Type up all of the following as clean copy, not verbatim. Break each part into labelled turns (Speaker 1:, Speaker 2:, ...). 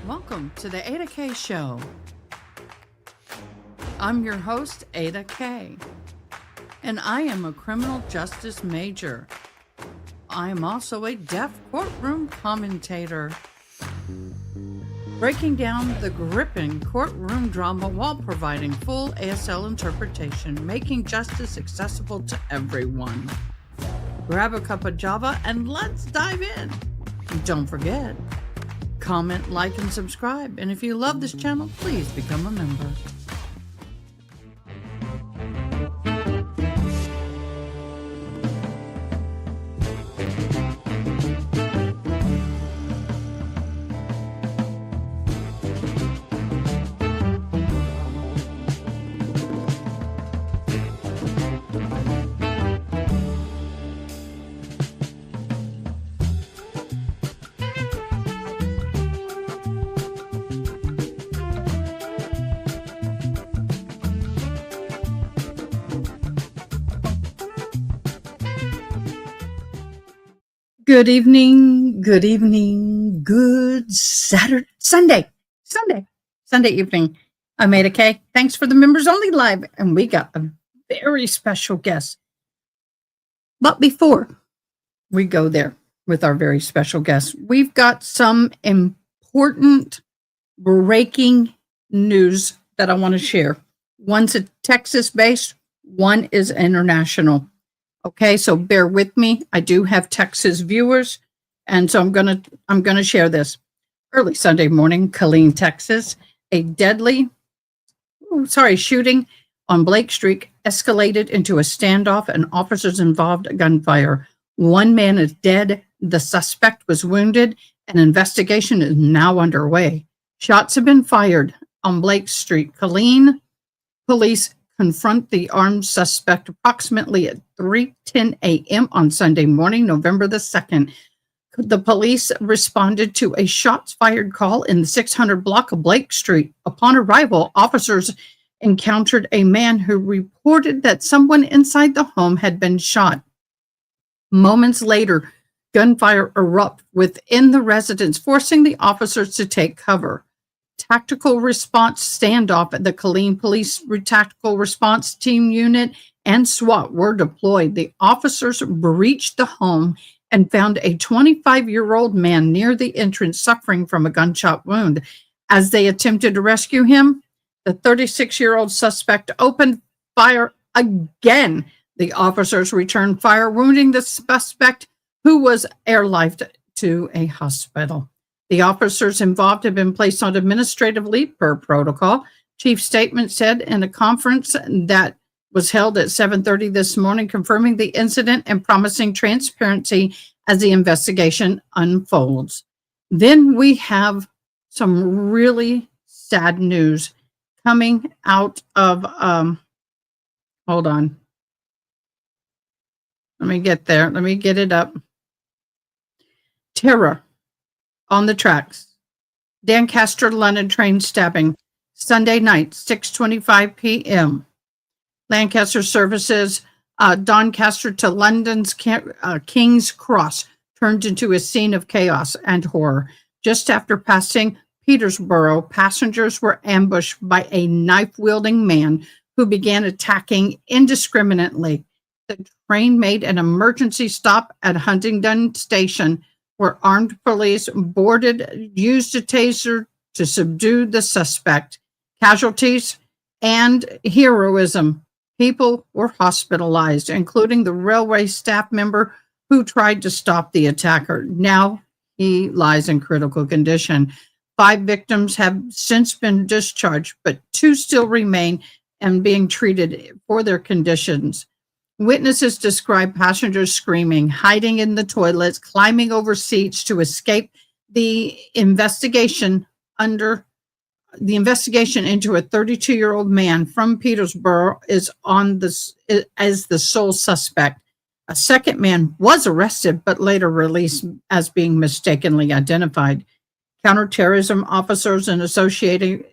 Speaker 1: Welcome to the AdaKay Show. I'm your host, AdaKay, and I am a criminal justice major. I am also a deaf courtroom commentator, breaking down the gripping courtroom drama while providing full ASL interpretation, making justice accessible to everyone. Grab a cup of Java and let's dive in. Don't forget, comment, like, and subscribe. And if you love this channel, please become a member. Good evening, good Sunday evening. I'm AdaKay. Thanks for the members only live, and we got a very special guest. But before we go there with our very special guest, we've got some important breaking news that I want to share. One's a Texas-based, one is international. Okay, so bear with me. I do have Texas viewers, and so I'm gonna share this. Early Sunday morning, Killeen, Texas, a deadly shooting on Blake Street escalated into a standoff and officers involved gunfire. One man is dead. The suspect was wounded. An investigation is now underway. Shots have been fired on Blake Street. Killeen police confront the armed suspect approximately at 3:10 a.m. on Sunday morning, November the 2nd. The police responded to a shots fired call in the 600 block of Blake Street. Upon arrival, officers encountered a man who reported that someone inside the home had been shot. Moments later, gunfire erupted within the residence, forcing the officers to take cover. Tactical response standoff at the Killeen Police Tactical Response Team Unit and SWAT were deployed. The officers breached the home and found a 25-year-old man near the entrance suffering from a gunshot wound. As they attempted to rescue him, the 36-year-old suspect opened fire again. The officers returned fire, wounding the suspect, who was airlifted to a hospital. The officers involved have been placed on administrative leave per protocol. Chief statement said in a conference that was held at 7:30 this morning, confirming the incident and promising transparency as the investigation unfolds. Then we have some really sad news coming out of, hold on. Let me get there. Let me get it up. Terror on the tracks. Doncaster, London train stabbing. Sunday night, 6:25 p.m. Lancaster services, Doncaster to London's King's Cross turned into a scene of chaos and horror. Just after passing Peterborough, passengers were ambushed by a knife-wielding man who began attacking indiscriminately. The train made an emergency stop at Huntingdon Station, where armed police used a taser to subdue the suspect. Casualties and heroism. People were hospitalized, including the railway staff member who tried to stop the attacker. Now he lies in critical condition. 5 victims have since been discharged, but 2 still remain and being treated for their conditions. Witnesses describe passengers screaming, hiding in the toilets, climbing over seats to escape. The investigation into a 32-year-old man from Peterborough is as the sole suspect. A second man was arrested but later released as being mistakenly identified. Counterterrorism officers and associating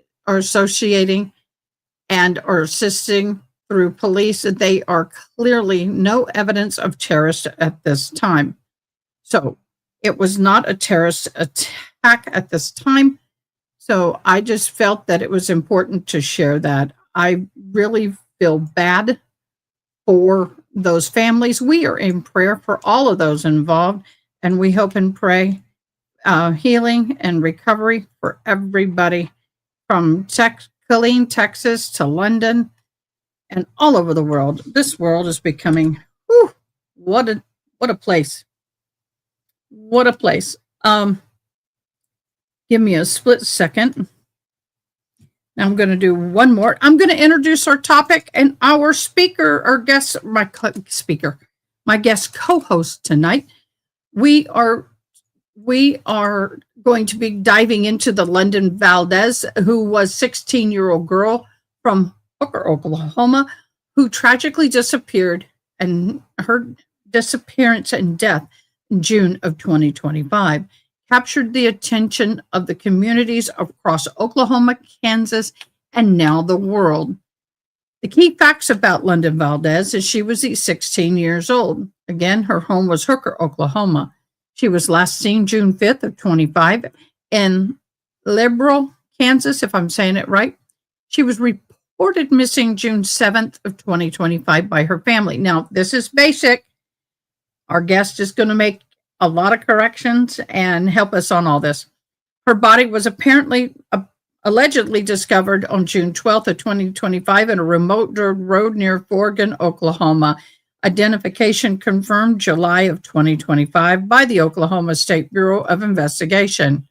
Speaker 1: and are assisting through police. They are clearly no evidence of terrorists at this time. So it was not a terrorist attack at this time. So I just felt that it was important to share that. I really feel bad for those families. We are in prayer for all of those involved, and we hope and pray healing and recovery for everybody from Killeen, Texas to London and all over the world. This world is becoming, whew, what a place. What a place. Give me a split second. I'm going to do one more. I'm going to introduce our topic and our speaker or guest, my guest co-host tonight. We are going to be diving into the London Valdez, who was 16-year-old girl from Hooker, Oklahoma, who tragically disappeared, and her disappearance and death in June of 2025 captured the attention of the communities across Oklahoma, Kansas, and now the world. The key facts about London Valdez is she was 16 years old. Again, her home was Hooker, Oklahoma. She was last seen June 5th of 25 in Liberal, Kansas, if I'm saying it right. She was reported missing June 7th of 2025 by her family. Now, this is basic. Our guest is going to make a lot of corrections and help us on all this. Her body was allegedly discovered on June 12th of 2025 in a remote dirt road near Forgan, Oklahoma. Identification confirmed July of 2025 by the Oklahoma State Bureau of Investigation.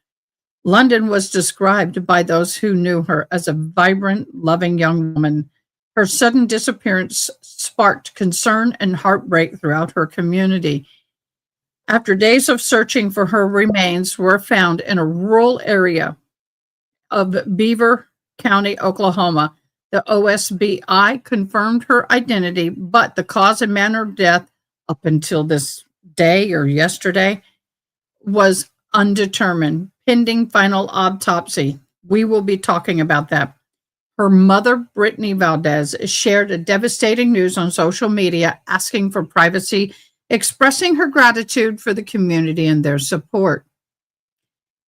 Speaker 1: London was described by those who knew her as a vibrant, loving young woman. Her sudden disappearance sparked concern and heartbreak throughout her community. After days of searching for her remains were found in a rural area of Beaver County, Oklahoma. The OSBI confirmed her identity, but the cause and manner of death up until this day or yesterday was undetermined, pending final autopsy. We will be talking about that. Her mother, Brittany Valdez, shared a devastating news on social media, asking for privacy, expressing her gratitude for the community and their support.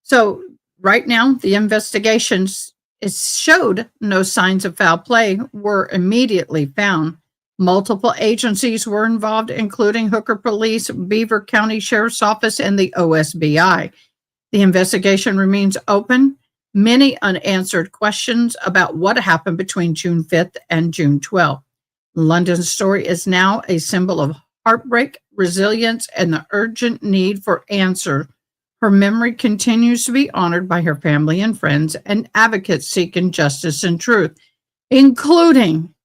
Speaker 1: So right now, the investigations showed no signs of foul play were immediately found. Multiple agencies were involved, including Hooker Police, Beaver County Sheriff's Office, and the OSBI. The investigation remains open. Many unanswered questions about what happened between June 5th and June 12th. London's story is now a symbol of heartbreak, resilience, and the urgent need for answer. Her memory continues to be honored by her family and friends and advocates seeking justice and truth, including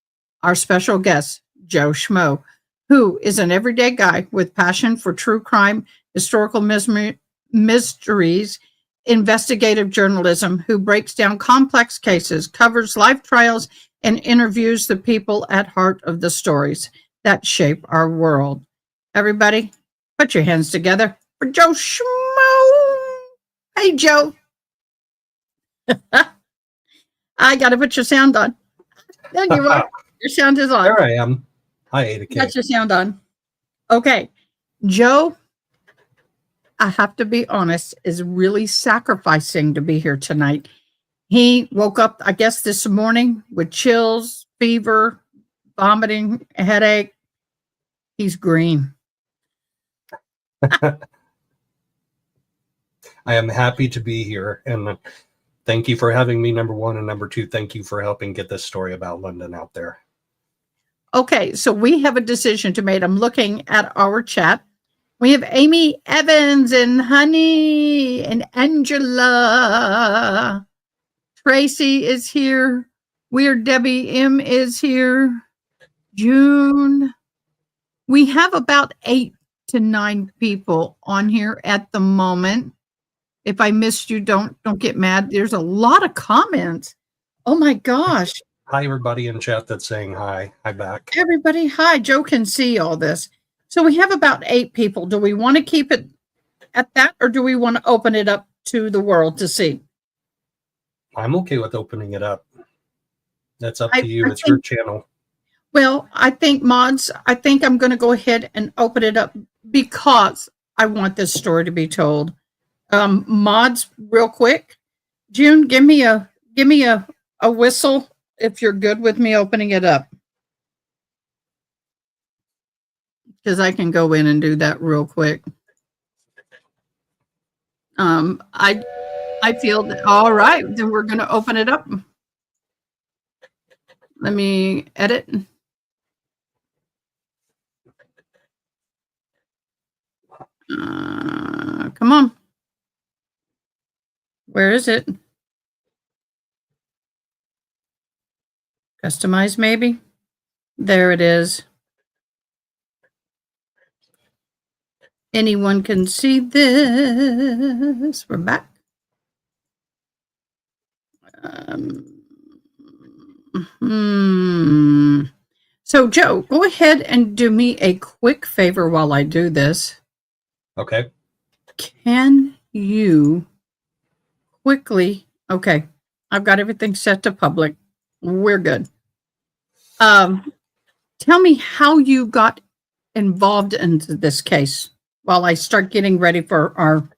Speaker 1: our special guest, Joe Schmoe, who is an everyday guy with passion for true crime, historical mysteries, investigative journalism, who breaks down complex cases, covers live trials, and interviews the people at heart of the stories that shape our world. Everybody, put your hands together for Joe Schmoe. Hey, Joe. I got to put your sound on. There you are. Your sound is on.
Speaker 2: There I am. Hi, AdaKay.
Speaker 1: Got your sound on. Okay. Joe, I have to be honest, is really sacrificing to be here tonight. He woke up, I guess, this morning with chills, fever, vomiting, a headache. He's green.
Speaker 2: I am happy to be here, and thank you for having me, number one, and number two, thank you for helping get this story about London out there.
Speaker 1: Okay, so we have a decision to make. I'm looking at our chat. We have Amy Evans and Honey and Angela. Tracy is here. Weird Debbie M is here. June. We have about 8 to 9 people on here at the moment. If I missed you, don't get mad. There's a lot of comments. Oh my gosh.
Speaker 2: Hi, everybody in chat that's saying hi. Hi back.
Speaker 1: Everybody, hi. Joe can see all this. So we have about 8 people. Do we want to keep it at that, or do we want to open it up to the world to see?
Speaker 2: I'm okay with opening it up. That's up to you. It's your channel.
Speaker 1: Well, I think mods, I'm going to go ahead and open it up because I want this story to be told. Mods, real quick, June, give me a whistle if you're good with me opening it up. Because I can go in and do that real quick. I feel that, all right, then we're going to open it up. Let me edit. Come on. Where is it? Customize, maybe. There it is. Anyone can see this. We're back. So, Joe, go ahead and do me a quick favor while I do this.
Speaker 2: Okay.
Speaker 1: Can you quickly? Okay, I've got everything set to public. We're good. Tell me how you got involved into this case while I start getting ready for our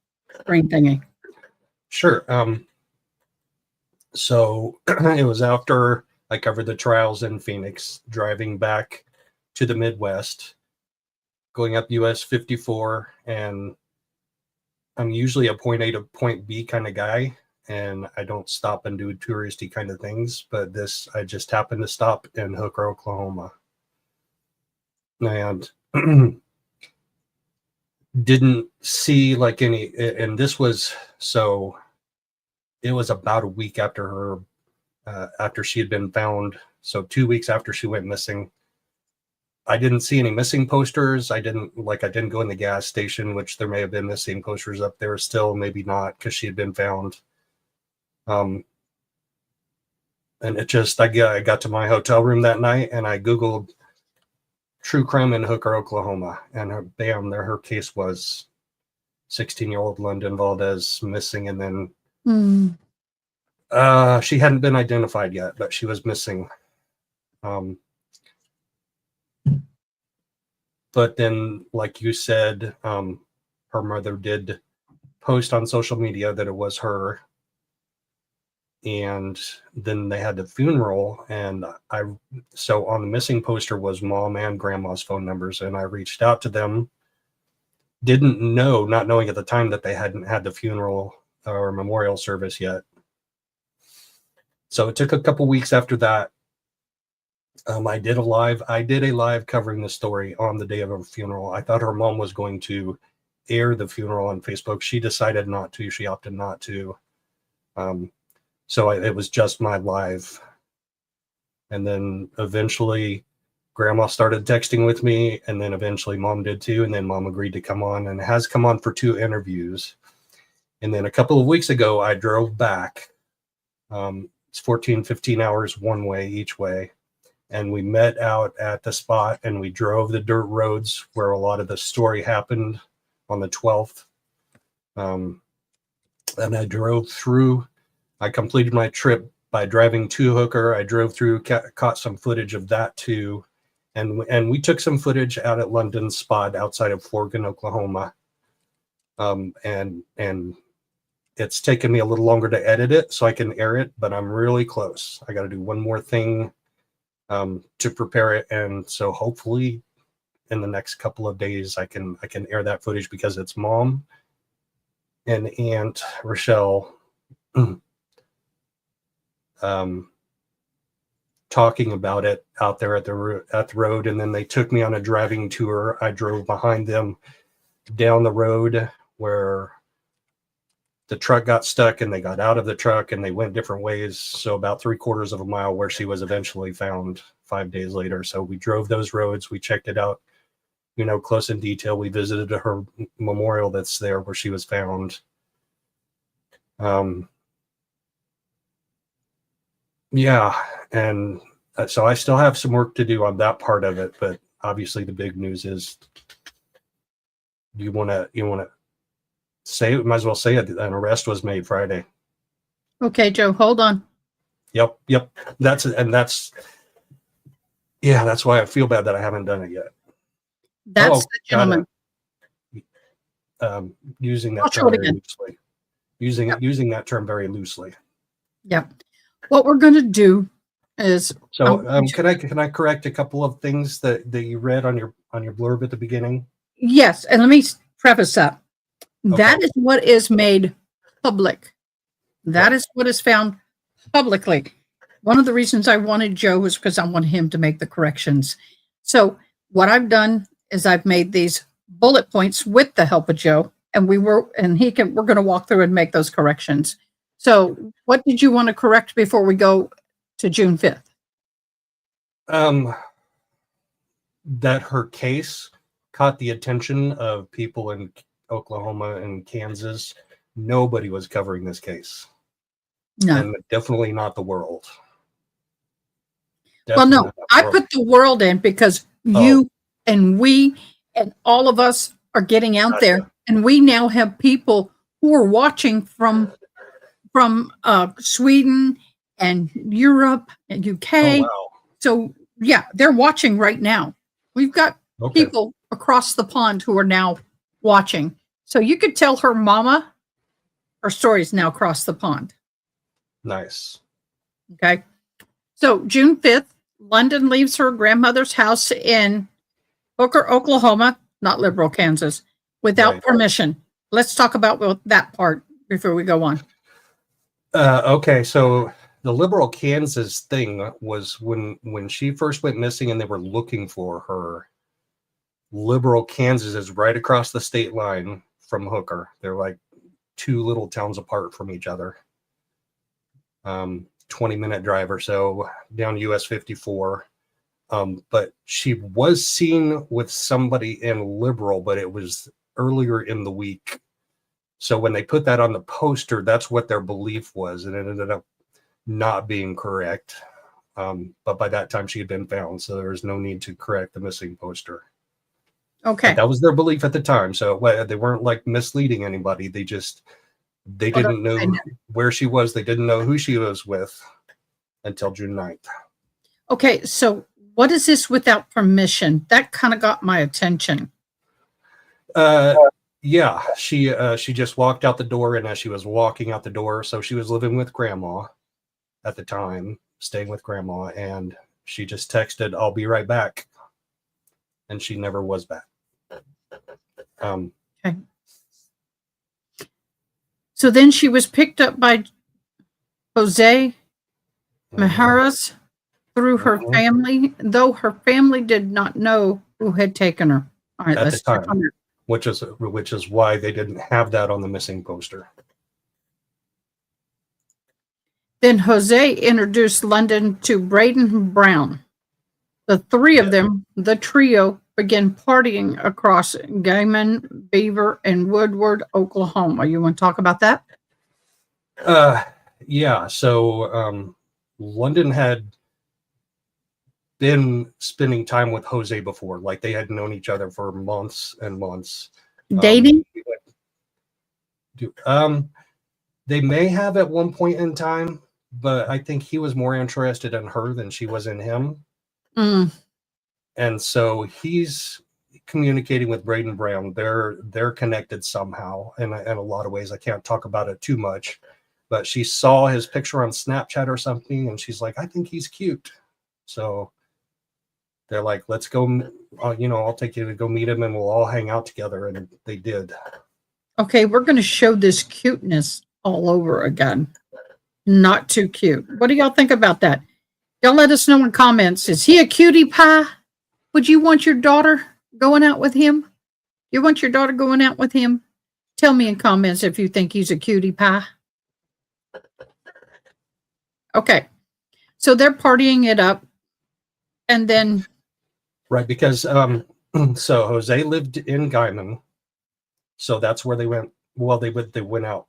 Speaker 1: screen thingy.
Speaker 2: Sure. So it was after I covered the trials in Phoenix, driving back to the Midwest, going up US 54, and I'm usually a point A to point B kind of guy, and I don't stop and do touristy kind of things, but this, I just happened to stop in Hooker, Oklahoma. And didn't see like any, and this was, so it was about a week after her, after she had been found. So 2 weeks after she went missing. I didn't see any missing posters. I didn't go in the gas station, which there may have been missing posters up there still, maybe not, because she had been found. And it just, I got to my hotel room that night and I Googled true crime in Hooker, Oklahoma, and her case was 16-year-old London Valdez missing, and then she hadn't been identified yet, but she was missing. But then, like you said, her mother did post on social media that it was her. And then they had the funeral, and so on the missing poster was mom and grandma's phone numbers, and I reached out to them. Not knowing at the time that they hadn't had the funeral or memorial service yet. So it took a couple weeks after that. I did a live covering the story on the day of her funeral. I thought her mom was going to air the funeral on Facebook. She decided not to. She opted not to. So it was just my live. And then eventually grandma started texting with me, and then eventually mom did too. And then mom agreed to come on and has come on for 2 interviews. And then a couple of weeks ago, I drove back. It's 14, 15 hours one way each way. And we met out at the spot and we drove the dirt roads where a lot of the story happened on the 12th. And I drove through. I completed my trip by driving to Hooker. I drove through, caught some footage of that too. And we took some footage out at London's spot outside of Forgan, Oklahoma. And it's taken me a little longer to edit it so I can air it, but I'm really close. I got to do one more thing to prepare it. And so hopefully in the next couple of days, I can air that footage, because it's mom and Aunt Rochelle talking about it out there at the road. And then they took me on a driving tour. I drove behind them down the road where the truck got stuck, and they got out of the truck and they went different ways. So about 3/4 of a mile where she was eventually found 5 days later. So we drove those roads. We checked it out, close in detail. We visited her memorial that's there where she was found. Yeah. And so I still have some work to do on that part of it, but obviously the big news is, you want to say it, might as well say it. An arrest was made Friday.
Speaker 1: Okay, Joe, hold on.
Speaker 2: Yep. That's why I feel bad that I haven't done it yet.
Speaker 1: That's the gentleman.
Speaker 2: Using that
Speaker 1: I'll show it again.
Speaker 2: loosely. using that term very loosely.
Speaker 1: Yep. What we're going to do is
Speaker 2: So can I correct a couple of things that you read on your blurb at the beginning?
Speaker 1: yes, and let me preface that. That
Speaker 2: Okay.
Speaker 1: is what is made public. That
Speaker 2: Right.
Speaker 1: is what is found publicly. One of the reasons I wanted Joe was because I wanted him to make the corrections. So what I've done is I've made these bullet points with the help of Joe, and we're going to walk through and make those corrections. So what did you want to correct before we go to June 5th?
Speaker 2: That her case caught the attention of people in Oklahoma and Kansas. Nobody was covering this case.
Speaker 1: No.
Speaker 2: And definitely not the world.
Speaker 1: Well, no, I put the world in because you and we and all of us are getting out there, and we now have people who are watching from Sweden and Europe and UK.
Speaker 2: Oh, wow.
Speaker 1: So yeah, they're watching right now. We've got people across the pond who are now watching. So you could tell her mama her story's now across the pond.
Speaker 2: Nice.
Speaker 1: Okay. So June 5th, London leaves her grandmother's house in Hooker, Oklahoma, not Liberal, Kansas, without permission. Let's talk about that part before we go on.
Speaker 2: Okay, so the Liberal Kansas thing was when she first went missing and they were looking for her. Liberal Kansas is right across the state line from Hooker. They're like two little towns apart from each other. 20-minute drive or so down US 54. But she was seen with somebody in Liberal, but it was earlier in the week. So when they put that on the poster, that's what their belief was, and it ended up not being correct. But by that time, she had been found, so there was no need to correct the missing poster.
Speaker 1: Okay.
Speaker 2: But that was their belief at the time, so they weren't like misleading anybody. They didn't know where she was. They didn't know who she was with until June 9th.
Speaker 1: Okay, so what is this without permission? That kind of got my attention.
Speaker 2: Yeah, she just walked out the door, and as she was walking out the door, so she was living with grandma at the time, staying with grandma, and she just texted, "I'll be right back," and she never was back.
Speaker 1: Okay. So then she was picked up by Jose Maharas through her family, though her family did not know who had taken her. All right,
Speaker 2: at the time, which is why they didn't have that on the missing poster.
Speaker 1: Then Jose introduced London to Braden Brown. The three of them, the trio, began partying across Gaiman, Beaver, and Woodward, Oklahoma. You want to talk about that?
Speaker 2: Yeah. So London had been spending time with Jose before, like they had known each other for months and months.
Speaker 1: Dating?
Speaker 2: They may have at one point in time, but I think he was more interested in her than she was in him. And so he's communicating with Braden Brown. They're connected somehow in a lot of ways. I can't talk about it too much, but she saw his picture on Snapchat or something, and she's like, "I think he's cute." So they're like, "Let's go. I'll take you to go meet him, and we'll all hang out together." And they did.
Speaker 1: Okay, we're going to show this cuteness all over again. Not too cute. What do y'all think about that? Y'all let us know in comments. Is he a cutie pie? Would you want your daughter going out with him? You want your daughter going out with him? Tell me in comments if you think he's a cutie pie. Okay. So they're partying it up. And then...
Speaker 2: Right, because so Jose lived in Gaiman. So that's where they went. Well, they went out.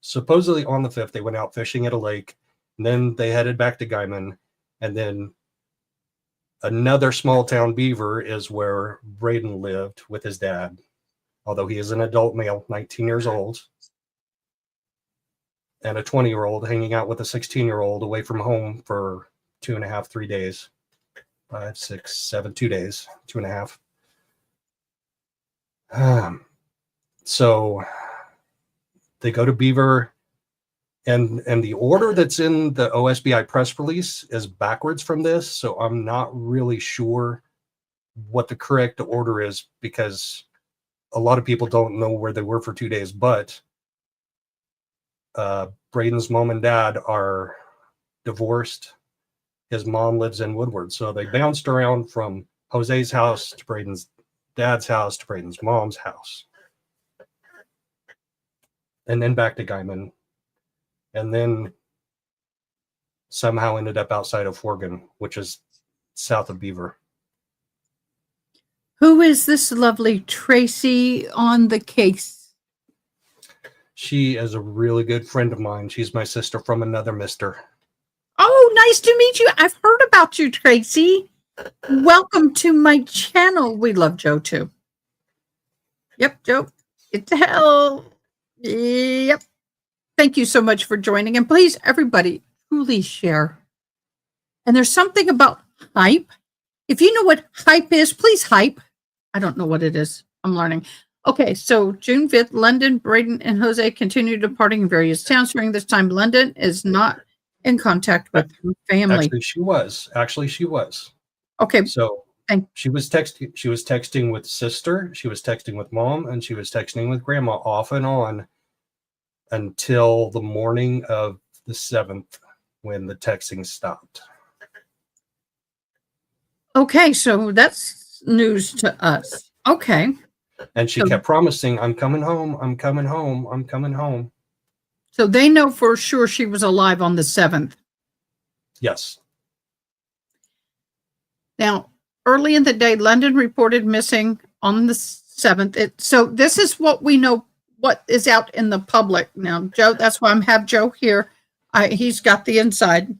Speaker 2: Supposedly on the 5th, they went out fishing at a lake. And then they headed back to Gaiman. And then another small town, Beaver, is where Braden lived with his dad. Although he is an adult male, 19 years old. And a 20-year-old hanging out with a 16-year-old away from home for 2.5, 3 days. 5, 6, 7, 2 days, 2.5. So they go to Beaver, and the order that's in the OSBI press release is backwards from this, so I'm not really sure what the correct order is, because a lot of people don't know where they were for 2 days. But Braden's mom and dad are divorced. His mom lives in Woodward, so they bounced around from Jose's house to Braden's dad's house to Braden's mom's house, and then back to Guyman, and then somehow ended up outside of Forgan, which is south of Beaver.
Speaker 1: Who is this lovely Tracy on the case?
Speaker 2: She is a really good friend of mine. She's my sister from another mister.
Speaker 1: Oh, nice to meet you. I've heard about you, Tracy. Welcome to my channel. We love Joe too. Yep, Joe. Get to hell. Yep. Thank you so much for joining. And please, everybody, truly share. And there's something about hype. If you know what hype is, please hype. I don't know what it is. I'm learning. Okay, so June 5th, London, Braden, and Jose continue departing in various towns. During this time, London is not in contact with her family.
Speaker 2: Actually, she was.
Speaker 1: Okay.
Speaker 2: So she was texting with sister, she was texting with mom, and she was texting with grandma off and on until the morning of the 7th, when the texting stopped.
Speaker 1: Okay, so that's news to us. Okay.
Speaker 2: And she kept promising, I'm coming home, I'm coming home, I'm coming home.
Speaker 1: So they know for sure she was alive on the 7th.
Speaker 2: Yes.
Speaker 1: Now, early in the day, London reported missing on the 7th. So this is what we know, what is out in the public. Now, Joe, that's why I have Joe here. He's got the inside.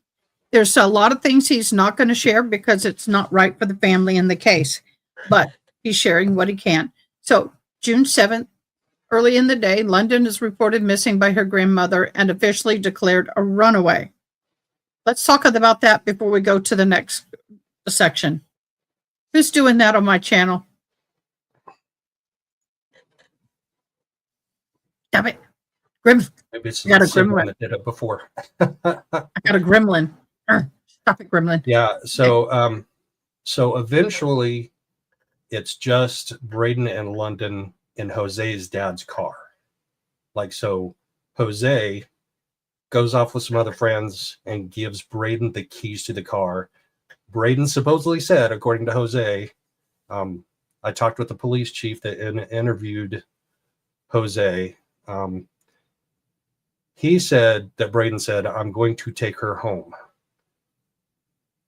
Speaker 1: There's a lot of things he's not going to share because it's not right for the family in the case, but he's sharing what he can. So June 7th, early in the day, London is reported missing by her grandmother and officially declared a runaway. Let's talk about that before we go to the next section. Who's doing that on my channel? Stop it. Maybe
Speaker 2: it's got a gremlin that did it before.
Speaker 1: I got a gremlin. Stop it, gremlin.
Speaker 2: Yeah. So, so eventually it's just Braden and London in Jose's dad's car. Like, so Jose goes off with some other friends and gives Braden the keys to the car. Braden supposedly said, according to Jose, I talked with the police chief that interviewed Jose. He said that Braden said, I'm going to take her home.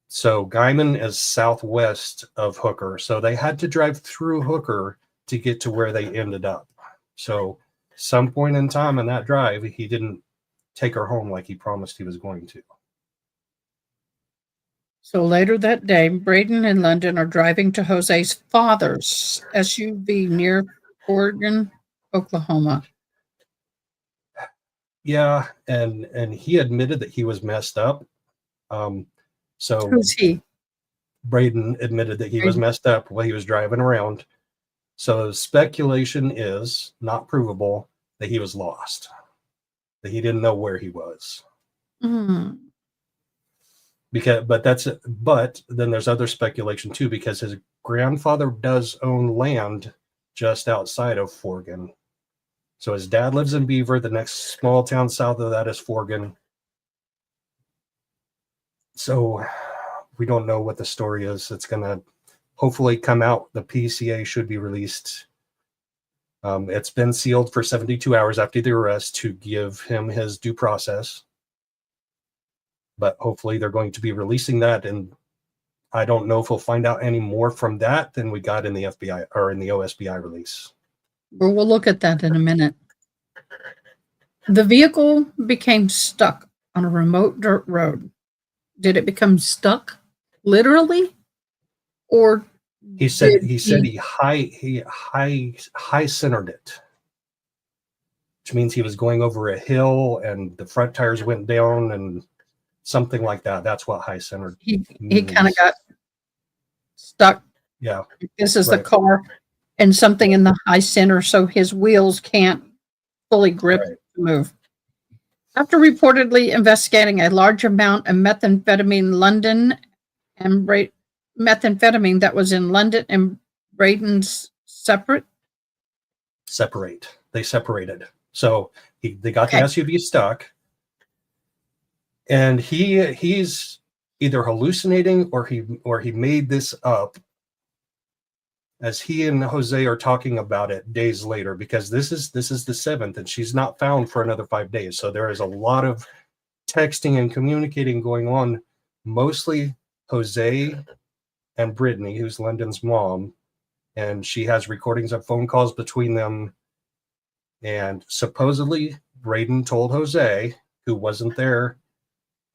Speaker 2: So Guyman is southwest of Hooker. So they had to drive through Hooker to get to where they ended up. So some point in time in that drive, he didn't take her home like he promised he was going to.
Speaker 1: So later that day, Braden and London are driving to Jose's father's SUV near Forgan, Oklahoma.
Speaker 2: Yeah, and he admitted that he was messed up. So
Speaker 1: who's he?
Speaker 2: Braden admitted that he was messed up while he was driving around. So speculation is, not provable, that he was lost, that he didn't know where he was.
Speaker 1: Mm.
Speaker 2: But then there's other speculation too, because his grandfather does own land just outside of Forgan. So his dad lives in Beaver. The next small town south of that is Forgan. So we don't know what the story is. It's going to hopefully come out. The PCA should be released. It's been sealed for 72 hours after the arrest to give him his due process. But hopefully they're going to be releasing that. And I don't know if we'll find out any more from that than we got in the FBI or in the OSBI release.
Speaker 1: Well, we'll look at that in a minute. The vehicle became stuck on a remote dirt road. Did it become stuck literally, or
Speaker 2: he said he high centered it, which means he was going over a hill and the front tires went down and something like that. That's what high centered.
Speaker 1: He kind of got stuck.
Speaker 2: Yeah,
Speaker 1: this is right. The car and something in the high center, so his wheels can't fully grip move. After reportedly investigating a large amount of methamphetamine that was in London and Braden's
Speaker 2: separate. They separated. So they got the SUV stuck, and he's either hallucinating or he made this up as he and Jose are talking about it days later, because this is the 7th and she's not found for another 5 days. So there is a lot of texting and communicating going on, mostly Jose and Brittany, who's London's mom, and she has recordings of phone calls between them. And supposedly Braden told Jose, who wasn't there,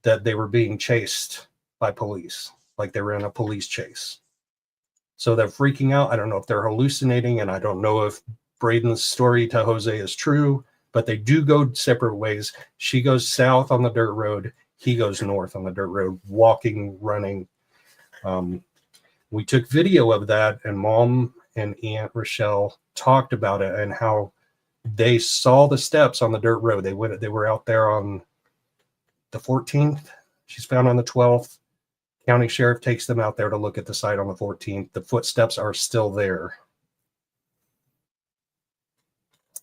Speaker 2: that they were being chased by police, like they were in a police chase. So they're freaking out. I don't know if they're hallucinating, and I don't know if Braden's story to Jose is true, but they do go separate ways. She goes south on the dirt road. He goes north on the dirt road, walking, running. We took video of that, and Mom and Aunt Rochelle talked about it and how they saw the steps on the dirt road. They were out there on the 14th. She's found on the 12th. County sheriff takes them out there to look at the site on the 14th. The footsteps are still there.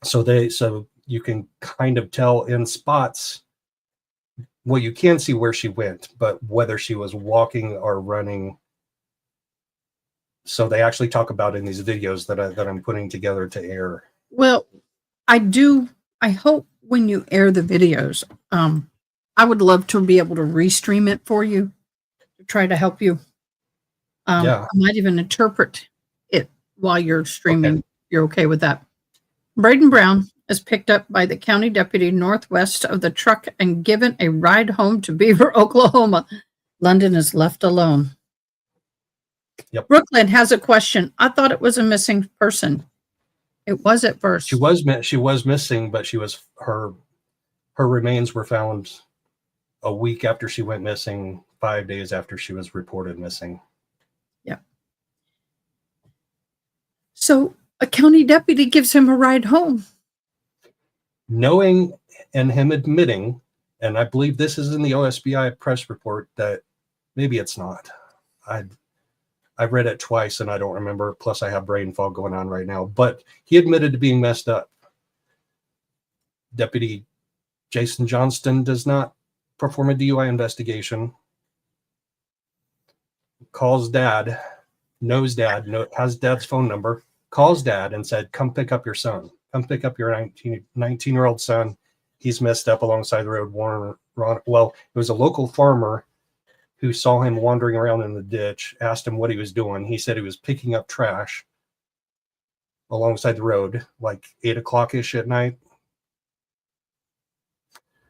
Speaker 2: So you can kind of tell in spots. Well, you can see where she went, but whether she was walking or running. So they actually talk about in these videos that I'm putting together to air.
Speaker 1: Well, I hope when you air the videos, I would love to be able to restream it for you, to try to help you. I might even interpret it while you're streaming. Okay. You're okay with that? Braden Brown is picked up by the county deputy northwest of the truck and given a ride home to Beaver, Oklahoma. London is left alone.
Speaker 2: Yep.
Speaker 1: Brooklyn has a question. I thought it was a missing person. It was at first.
Speaker 2: She was missing, but her remains were found a week after she went missing, 5 days after she was reported missing.
Speaker 1: Yeah. So a county deputy gives him a ride home.
Speaker 2: Knowing and him admitting, and I believe this is in the OSBI press report, that maybe it's not. I read it twice and I don't remember. Plus I have brain fog going on right now, but he admitted to being messed up. Deputy Jason Johnston does not perform a DUI investigation. Calls dad, knows dad, has dad's phone number, calls dad and said, come pick up your son. Come pick up your 19-year-old son. He's messed up alongside the road. Well, it was a local farmer who saw him wandering around in the ditch, asked him what he was doing. He said he was picking up trash alongside the road, like 8 o'clock-ish at night.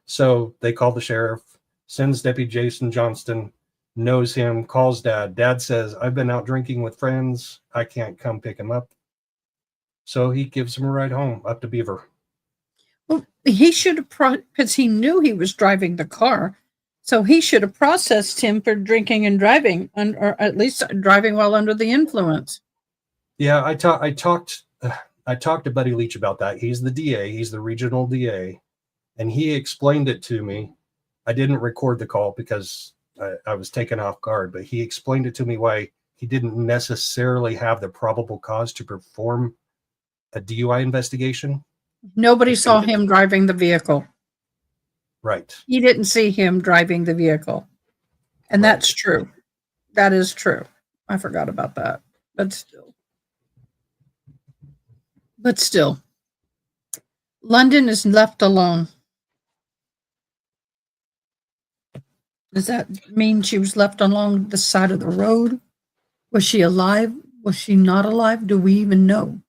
Speaker 2: So they called the sheriff, sends Deputy Jason Johnston, knows him, calls dad. Dad says, I've been out drinking with friends. I can't come pick him up. So he gives him a ride home up to Beaver.
Speaker 1: Well, he should have, because he knew he was driving the car. So he should have processed him for drinking and driving, or at least driving while under the influence.
Speaker 2: Yeah, I talked to Buddy Leach about that. He's the DA. He's the regional DA. And he explained it to me. I didn't record the call because I was taken off guard, but he explained it to me why he didn't necessarily have the probable cause to perform a DUI investigation.
Speaker 1: Nobody saw him driving the vehicle.
Speaker 2: Right.
Speaker 1: He didn't see him driving the vehicle. And
Speaker 2: Right.
Speaker 1: That's true. That is true. I forgot about that. But still. London is left alone. Does that mean she was left along the side of the road? Was she alive? Was she not alive? Do we even know?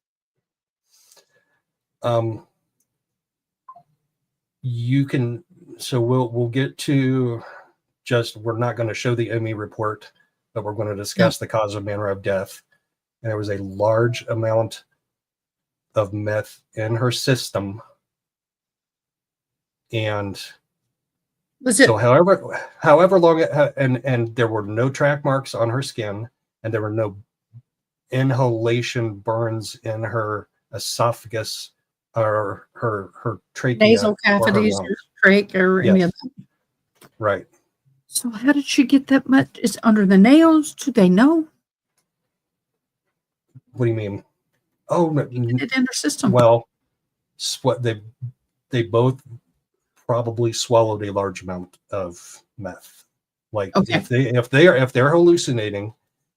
Speaker 2: You can, so we'll get to we're not going to show the ME report, but we're going to discuss the cause of manner of death. And there was a large amount of meth in her system. And
Speaker 1: Was it?
Speaker 2: so however long and there were no track marks on her skin, and there were no inhalation burns in her esophagus or her trachea
Speaker 1: Nasal
Speaker 2: or her
Speaker 1: cavities or
Speaker 2: lungs.
Speaker 1: trach or any of
Speaker 2: Yes,
Speaker 1: that.
Speaker 2: right.
Speaker 1: So how did she get that much? It's under the nails. Do they know?
Speaker 2: What do you mean? Oh,
Speaker 1: Get it in her system.
Speaker 2: well, what they both probably swallowed a large amount of meth. Like
Speaker 1: Okay.
Speaker 2: if they're hallucinating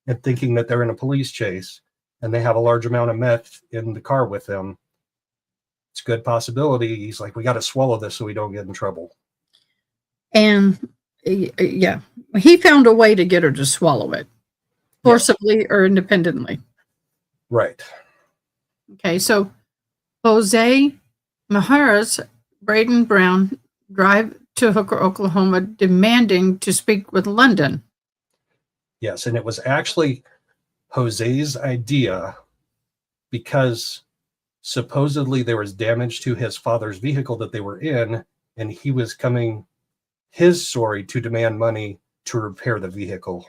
Speaker 2: and thinking that they're in a police chase and they have a large amount of meth in the car with them, it's a good possibility. He's like, we got to swallow this so we don't get in trouble.
Speaker 1: And yeah, he found a way to get her to swallow it forcibly or independently.
Speaker 2: Right.
Speaker 1: Okay. So Jose Maharas, Braden Brown drive to Hooker, Oklahoma, demanding to speak with London.
Speaker 2: Yes. And it was actually Jose's idea because supposedly there was damage to his father's vehicle that they were in, and he was coming his story to demand money to repair the vehicle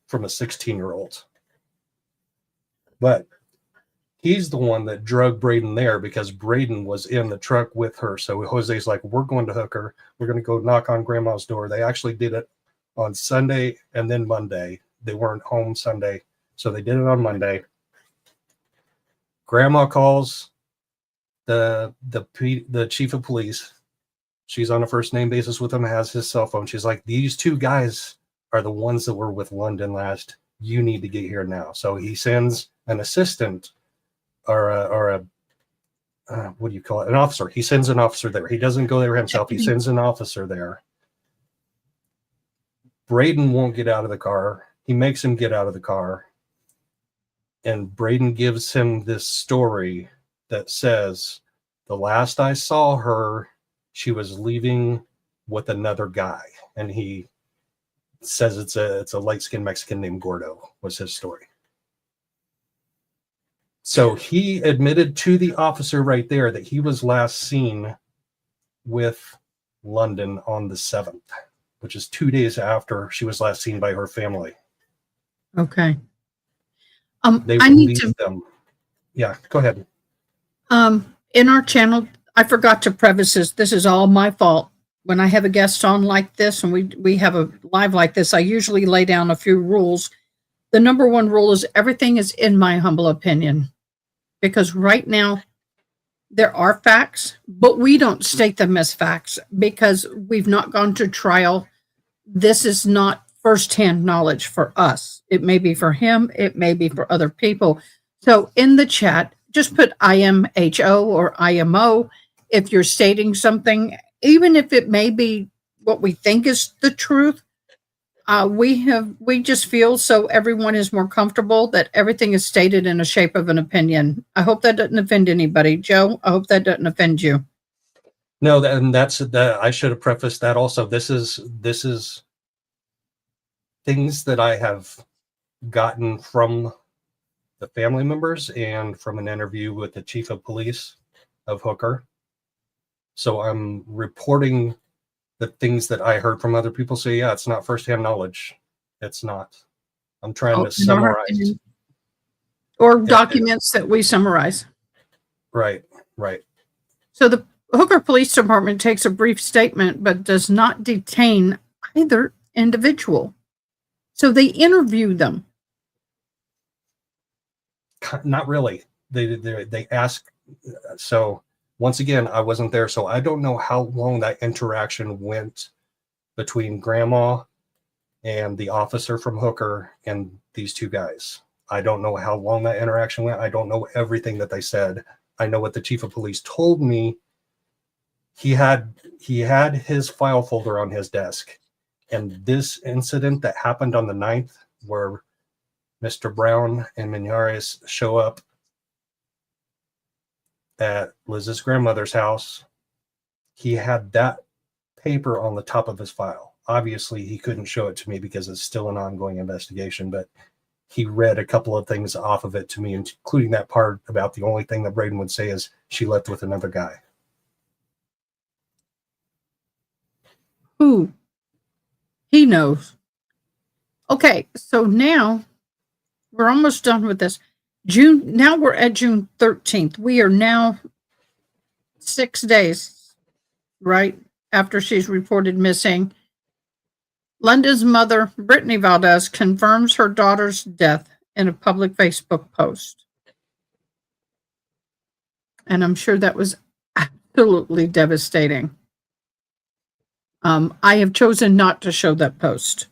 Speaker 2: from a 16-year-old. But he's the one that drug Braden there because Braden was in the truck with her. So Jose's like, we're going to Hooker. We're going to go knock on grandma's door. They actually did it on Sunday and then Monday. They weren't home Sunday, so they did it on Monday. Grandma calls the chief of police. She's on a first name basis with him, has his cell phone. She's like, these two guys are the ones that were with London last. You need to get here now. So he sends an assistant or a what do you call it? An officer. He sends an officer there. He doesn't go there himself. He sends an officer there. Braden won't get out of the car. He makes him get out of the car. And Braden gives him this story that says, the last I saw her, she was leaving with another guy. And he says it's a light-skinned Mexican named Gordo, was his story. So he admitted to the officer right there that he was last seen with London on the 7th, which is 2 days after she was last seen by her family.
Speaker 1: Okay.
Speaker 2: They
Speaker 1: I need to.
Speaker 2: them. Yeah, go ahead.
Speaker 1: In our channel, I forgot to preface this is all my fault. When I have a guest on like this and we have a live like this, I usually lay down a few rules. The number one rule is everything is in my humble opinion. Because right now there are facts, but we don't state them as facts because we've not gone to trial. This is not firsthand knowledge for us. It may be for him, it may be for other people. So in the chat, just put IMHO or IMO if you're stating something, even if it may be what we think is the truth. We just feel so everyone is more comfortable that everything is stated in a shape of an opinion. I hope that doesn't offend anybody. Joe, I hope that doesn't offend you.
Speaker 2: No, and that's that. I should have prefaced that also. This is things that I have gotten from the family members and from an interview with the chief of police of Hooker. So I'm reporting the things that I heard from other people. So yeah, it's not firsthand knowledge. It's not. I'm trying to summarize.
Speaker 1: Or documents that we summarize.
Speaker 2: Right.
Speaker 1: So the Hooker Police Department takes a brief statement, but does not detain either individual. So they interview them.
Speaker 2: Not really. They ask. So once again, I wasn't there, so I don't know how long that interaction went between Grandma and the officer from Hooker and these two guys. I don't know how long that interaction went. I don't know everything that they said. I know what the chief of police told me. He had his file folder on his desk, and this incident that happened on the 9th, where Mr. Brown and Minares show up at Liz's grandmother's house, he had that paper on the top of his file. Obviously, he couldn't show it to me because it's still an ongoing investigation, but he read a couple of things off of it to me, including that part about the only thing that Braden would say is she left with another guy.
Speaker 1: Who? He knows. Okay, so now we're almost done with this. Now we're at June 13th. We are now 6 days, right, after she's reported missing. London's mother, Brittany Valdez, confirms her daughter's death in a public Facebook post. And I'm sure that was absolutely devastating. I have chosen not to show that post.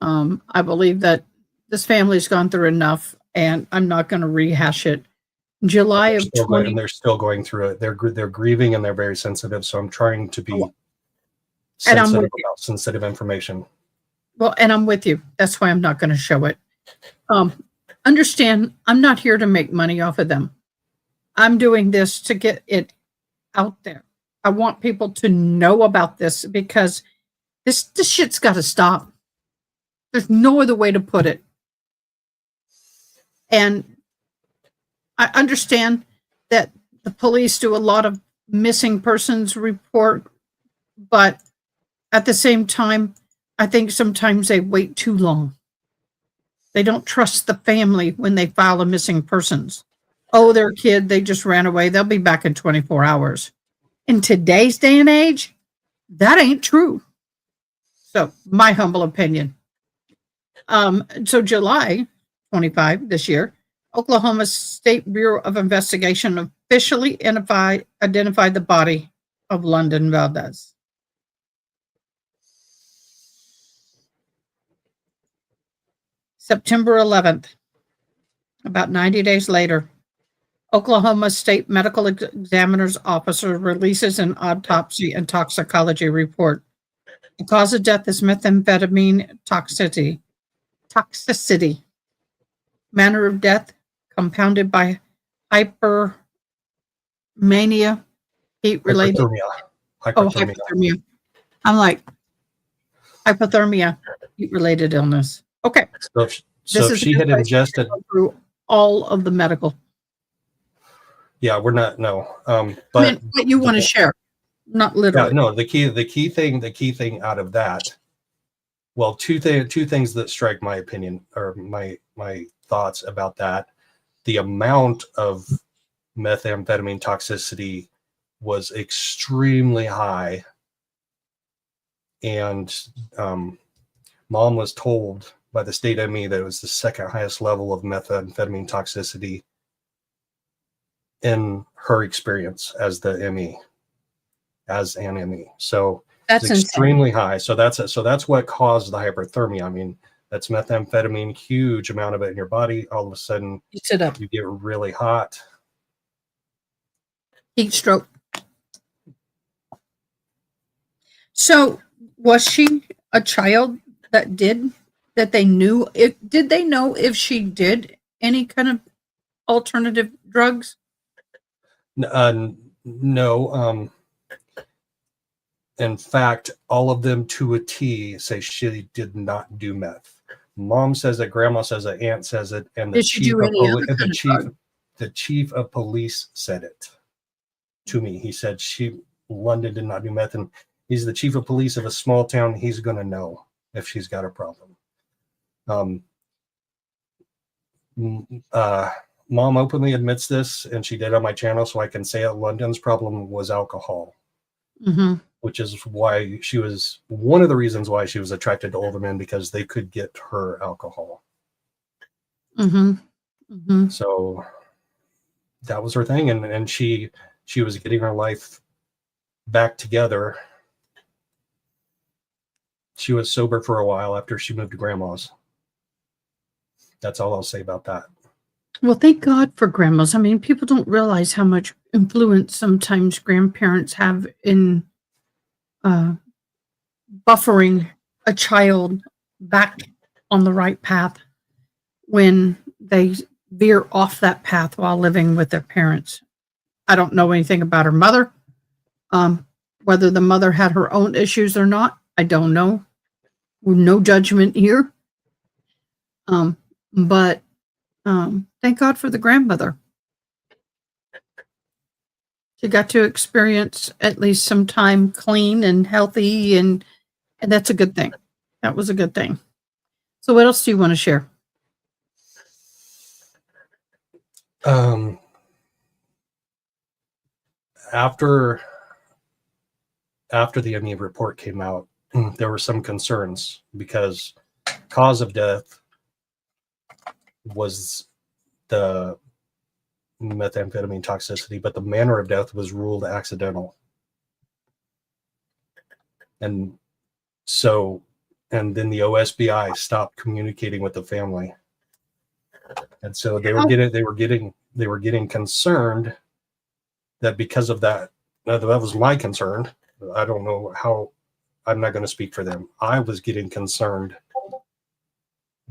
Speaker 1: I believe that this family's gone through enough, and I'm not going to rehash it. July of 20,
Speaker 2: and they're still going through it. They're grieving and they're very sensitive. So I'm trying to be sensitive about sensitive information.
Speaker 1: Well, and I'm with you. That's why I'm not going to show it. Understand, I'm not here to make money off of them. I'm doing this to get it out there. I want people to know about this because this shit's got to stop. There's no other way to put it. And I understand that the police do a lot of missing persons report, but at the same time, I think sometimes they wait too long. They don't trust the family when they file a missing persons. Oh, their kid, they just ran away. They'll be back in 24 hours. In today's day and age, that ain't true. So, my humble opinion. So July 25 this year, Oklahoma State Bureau of Investigation officially identified the body of London Valdez. September 11th, about 90 days later, Oklahoma State Medical Examiner's Office releases an autopsy and toxicology report. The cause of death is methamphetamine toxicity. Manner of death, compounded by hypermania, heat-related. Hypothermia. I'm like, hypothermia, heat-related illness. Okay.
Speaker 2: So she had ingested
Speaker 1: through all of the medical.
Speaker 2: Yeah, we're not. No. But
Speaker 1: what you want to share, not literally.
Speaker 2: Yeah, no. The key thing out of that. Well, two things that strike my opinion or my thoughts about that. The amount of methamphetamine toxicity was extremely high, and mom was told by the state ME that it was the second highest level of methamphetamine toxicity in her experience as an ME. So that's extremely high. So that's what caused the hyperthermia. I mean, that's methamphetamine, huge amount of it in your body. All of a sudden, you get really hot.
Speaker 1: Heat stroke. So was she a child that they knew? Did they know if she did any kind of alternative drugs?
Speaker 2: No. In fact, all of them to a T say she did not do meth. Mom says it, grandma says it, aunt says it, and the chief of police said it to me. He said London did not do meth, and he's the chief of police of a small town. He's going to know if she's got a problem. Mom openly admits this, and she did on my channel, so I can say it. London's problem was alcohol, which is why she was one of the reasons why she was attracted to older men, because they could get her alcohol. So that was her thing, and she was getting her life back together. She was sober for a while after she moved to grandma's. That's all I'll say about that.
Speaker 1: Well, thank God for grandmas. I mean, people don't realize how much influence sometimes grandparents have in buffering a child back on the right path when they veer off that path while living with their parents. I don't know anything about her mother. Whether the mother had her own issues or not, I don't know. No judgment here. But thank God for the grandmother. She got to experience at least some time clean and healthy, and that's a good thing. That was a good thing. So what else do you want to share?
Speaker 2: After the ME report came out, there were some concerns because cause of death was the methamphetamine toxicity, but the manner of death was ruled accidental. And then the OSBI stopped communicating with the family. And so they were getting concerned that because of that, that was my concern. I don't know how, I'm not going to speak for them. I was getting concerned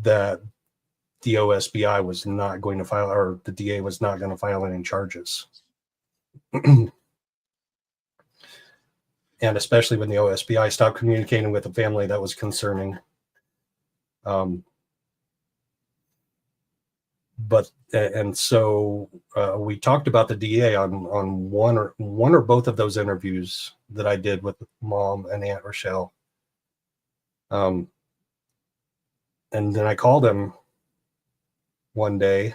Speaker 2: that the OSBI was not going to file, or the DA was not going to file any charges. And especially when the OSBI stopped communicating with the family, that was concerning. So we talked about the DA on one or both of those interviews that I did with Mom and Aunt Rochelle. And then I called him one day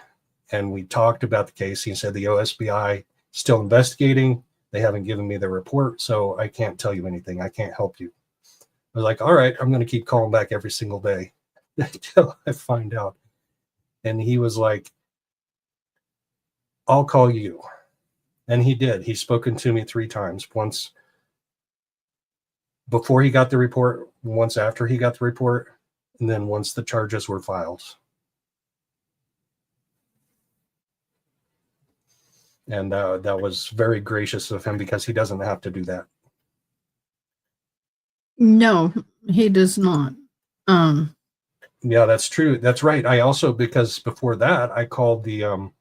Speaker 2: and we talked about the case. He said the OSBI still investigating. They haven't given me the report, so I can't tell you anything. I can't help you. I was like, all right, I'm going to keep calling back every single day until I find out. And he was like, I'll call you. And he did. He's spoken to me 3 times. Once before he got the report, once after he got the report, and then once the charges were filed. And that was very gracious of him because he doesn't have to do that.
Speaker 1: No, he does not.
Speaker 2: Yeah, that's true. That's right. I also, because before that, I called the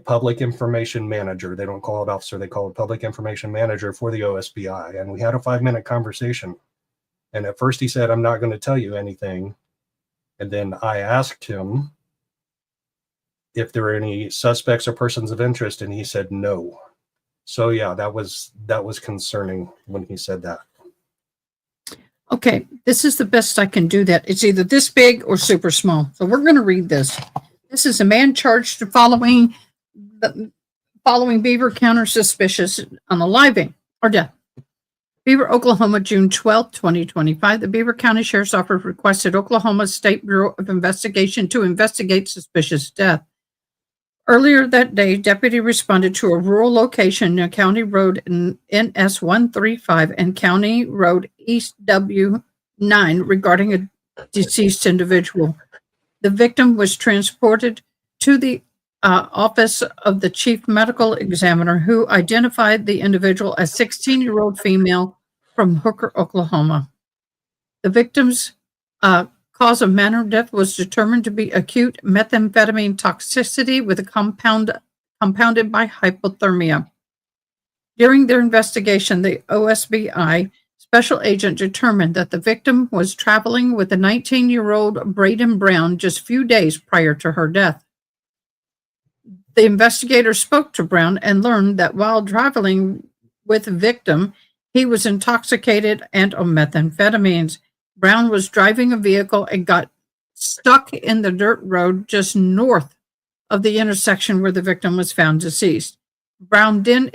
Speaker 2: public information manager. They don't call it officer. They call it public information manager for the OSBI. And we had a 5-minute conversation. And at first he said, I'm not going to tell you anything. And then I asked him if there were any suspects or persons of interest, and he said no. So yeah, that was concerning when he said that.
Speaker 1: Okay, this is the best I can do that. It's either this big or super small. So we're going to read this. This is a man charged following Beaver County suspicious on a living or death. Beaver, Oklahoma, June 12, 2025. The Beaver County Sheriff's Office requested Oklahoma State Bureau of Investigation to investigate suspicious death. Earlier that day, deputy responded to a rural location near County Road NS 135 and County Road East W9 regarding a deceased individual. The victim was transported to the office of the chief medical examiner, who identified the individual as 16-year-old female from Hooker, Oklahoma. The victim's cause of manner of death was determined to be acute methamphetamine toxicity with a compounded by hypothermia. During their investigation, the OSBI special agent determined that the victim was traveling with a 19-year-old Braden Brown just a few days prior to her death. The investigator spoke to Brown and learned that while traveling with the victim, he was intoxicated and on methamphetamines. Brown was driving a vehicle and got stuck in the dirt road just north of the intersection where the victim was found deceased. Brown then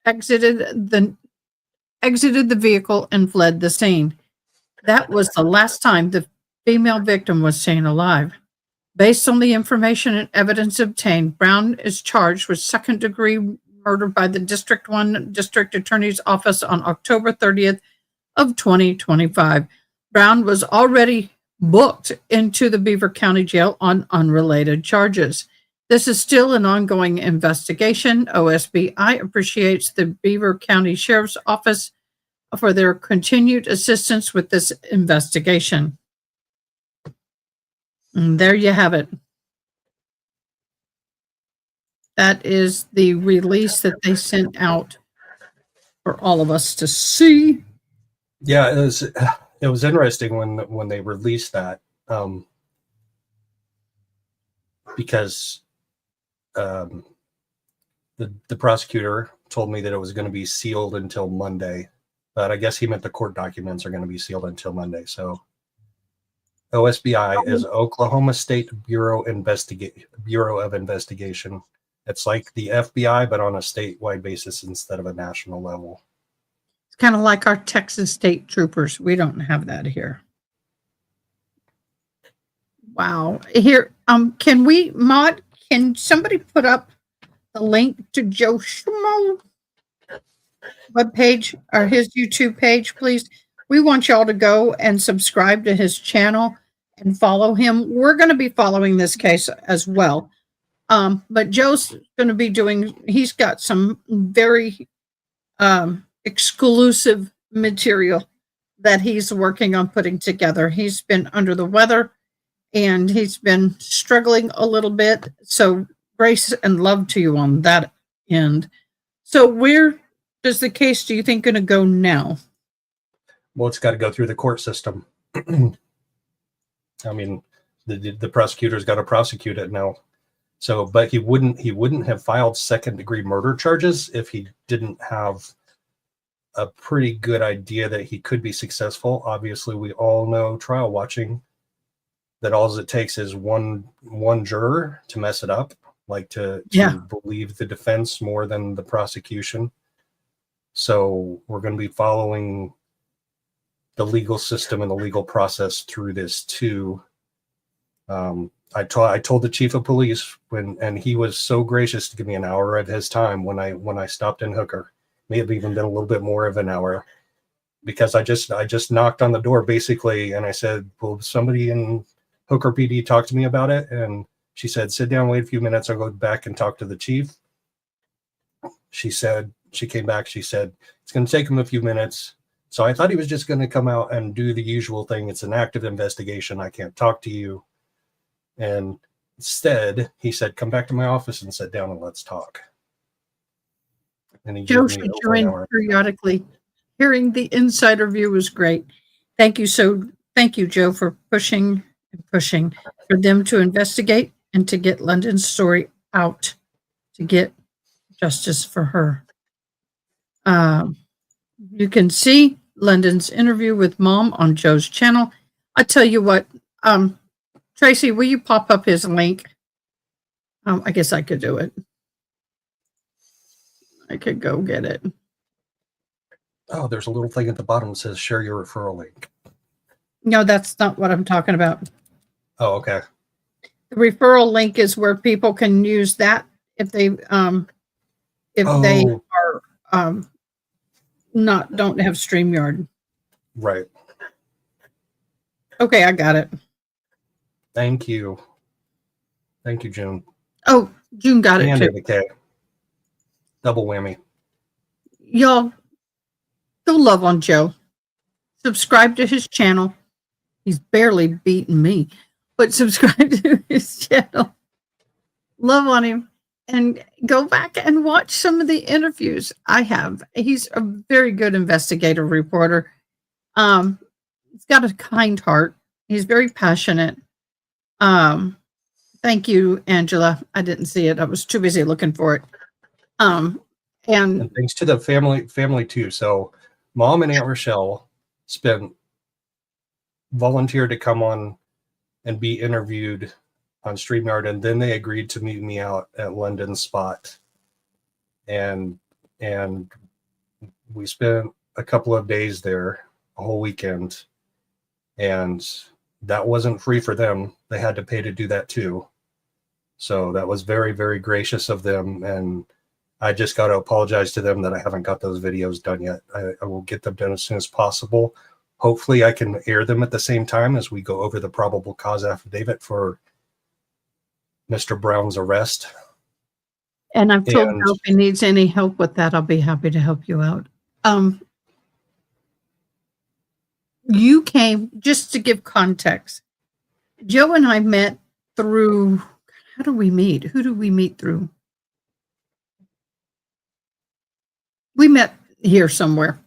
Speaker 1: exited the vehicle and fled the scene. That was the last time the female victim was seen alive. Based on the information and evidence obtained, Brown is charged with second-degree murder by the District 1 District Attorney's Office on October 30th of 2025. Brown was already booked into the Beaver County Jail on unrelated charges. This is still an ongoing investigation. OSBI appreciates the Beaver County Sheriff's Office for their continued assistance with this investigation. And there you have it. That is the release that they sent out for all of us to see.
Speaker 2: Yeah, it was interesting when they released that, because the prosecutor told me that it was going to be sealed until Monday, but I guess he meant the court documents are going to be sealed until Monday. So OSBI is Oklahoma State Bureau of Investigation. It's like the FBI, but on a statewide basis instead of a national level.
Speaker 1: It's kind of like our Texas state troopers. We don't have that here. Wow. Here, can somebody put up the link to Joe Schmoe webpage or his YouTube page, please? We want y'all to go and subscribe to his channel and follow him. We're going to be following this case as well. But Joe's going to be he's got some very exclusive material that he's working on putting together. He's been under the weather and he's been struggling a little bit. So grace and love to you on that end. So where does the case, do you think, going to go now?
Speaker 2: Well, it's got to go through the court system. I mean, the prosecutor's got to prosecute it now. So, but he wouldn't have filed second-degree murder charges if he didn't have a pretty good idea that he could be successful. Obviously, we all know trial watching that all it takes is one juror to mess it up, like to believe the defense more than the prosecution. So we're going to be following the legal system and the legal process through this too. I told the chief of police and he was so gracious to give me an hour of his time when I stopped in Hooker. May have even been a little bit more of an hour, because I just knocked on the door basically, and I said, "Will somebody in Hooker PD talk to me about it?" And she said, "Sit down, wait a few minutes. I'll go back and talk to the chief." She came back. She said, "It's going to take him a few minutes." So I thought he was just going to come out and do the usual thing. It's an active investigation. I can't talk to you. And instead, he said, "Come back to my office and sit down and let's talk." And he
Speaker 1: Joe should join periodically. Hearing the insider view was great. Thank you, Joe, for pushing for them to investigate and to get London's story out, to get justice for her. You can see London's interview with Mom on Joe's channel. I tell you what, Tracy, will you pop up his link? I guess I could do it. I could go get it.
Speaker 2: Oh, there's a little thing at the bottom that says share your referral link.
Speaker 1: No, that's not what I'm talking about.
Speaker 2: Oh, okay.
Speaker 1: The referral link is where people can use that if they are don't have StreamYard.
Speaker 2: Right.
Speaker 1: Okay, I got it.
Speaker 2: Thank you. Thank you, June.
Speaker 1: Oh, June got it too.
Speaker 2: AdaKay. Double whammy.
Speaker 1: Y'all, go love on Joe. Subscribe to his channel. He's barely beaten me, but subscribe to his channel. Love on him. And go back and watch some of the interviews I have. He's a very good investigative reporter. He's got a kind heart. He's very passionate. Thank you, Angela. I didn't see it. I was too busy looking for it. And
Speaker 2: thanks to the family too. So Mom and Aunt Rochelle volunteered to come on and be interviewed on StreamYard, and then they agreed to meet me out at London spot. And we spent a couple of days there, a whole weekend, and that wasn't free for them. They had to pay to do that too. So that was very, very gracious of them. And I just got to apologize to them that I haven't got those videos done yet. I will get them done as soon as possible. Hopefully I can air them at the same time as we go over the probable cause affidavit for Mr. Brown's arrest.
Speaker 1: And I've told Joe if he needs any help with that, I'll be happy to help you out. You came, just to give context, Joe and I met through, how do we meet? Who do we meet through? We met here somewhere.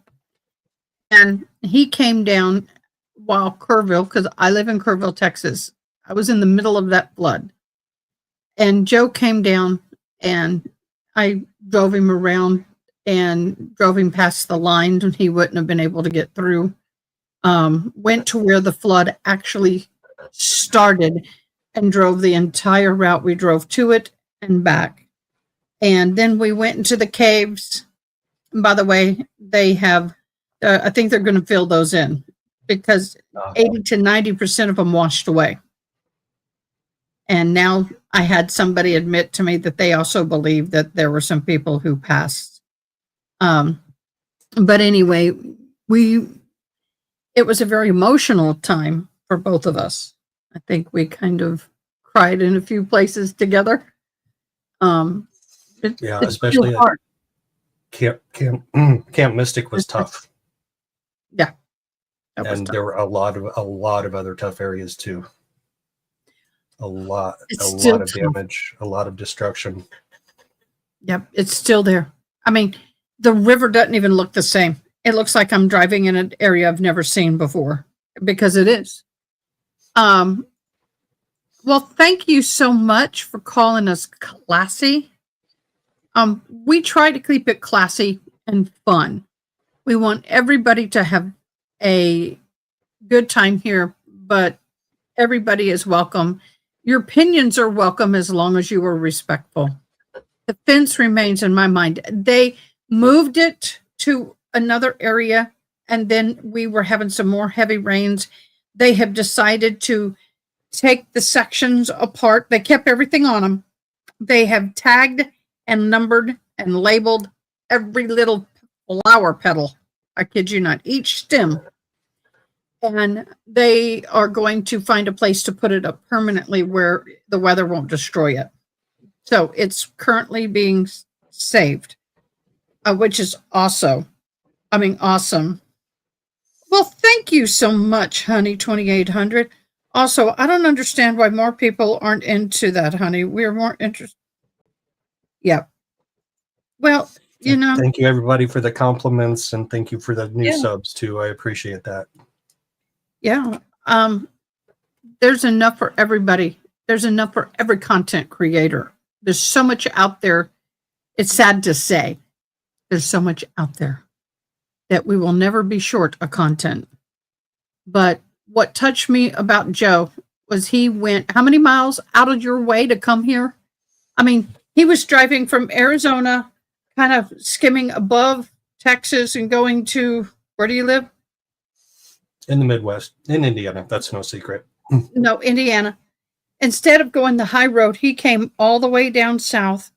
Speaker 1: And he came down while Kerrville, because I live in Kerrville, Texas. I was in the middle of that flood. And Joe came down and I drove him around and drove him past the line, and he wouldn't have been able to get through. Went to where the flood actually started and drove the entire route. We drove to it and back. And then we went into the caves. And by the way, they have, I think they're going to fill those in because 80 to 90% of them washed away. And now I had somebody admit to me that they also believe that there were some people who passed. But anyway, it was a very emotional time for both of us. I think we kind of cried in a few places together.
Speaker 2: Especially Camp Mystic was tough.
Speaker 1: Yeah.
Speaker 2: And there were a lot of other tough areas too. A lot of damage, a lot of destruction.
Speaker 1: Yep, it's still there. I mean, the river doesn't even look the same. It looks like I'm driving in an area I've never seen before, because it is. Well, thank you so much for calling us classy. We try to keep it classy and fun. We want everybody to have a good time here, but everybody is welcome. Your opinions are welcome as long as you are respectful. The fence remains in my mind. They moved it to another area, and then we were having some more heavy rains. They have decided to take the sections apart. They kept everything on them. They have tagged and numbered and labeled every little flower petal. I kid you not, each stem. And they are going to find a place to put it up permanently where the weather won't destroy it. So it's currently being saved, which is awesome. Well, thank you so much, honey, 2800. Also, I don't understand why more people aren't into that, honey. We're more interested. Yeah. Well,
Speaker 2: Thank you, everybody, for the compliments, and thank you for the new subs, too. I appreciate that.
Speaker 1: Yeah. There's enough for everybody. There's enough for every content creator. There's so much out there. It's sad to say. There's so much out there that we will never be short of content. But what touched me about Joe was he went how many miles out of your way to come here? I mean, he was driving from Arizona, kind of skimming above Texas and going to, where do you live?
Speaker 2: In the Midwest, in Indiana. That's no secret.
Speaker 1: No, Indiana. Instead of going the high road, he came all the way down south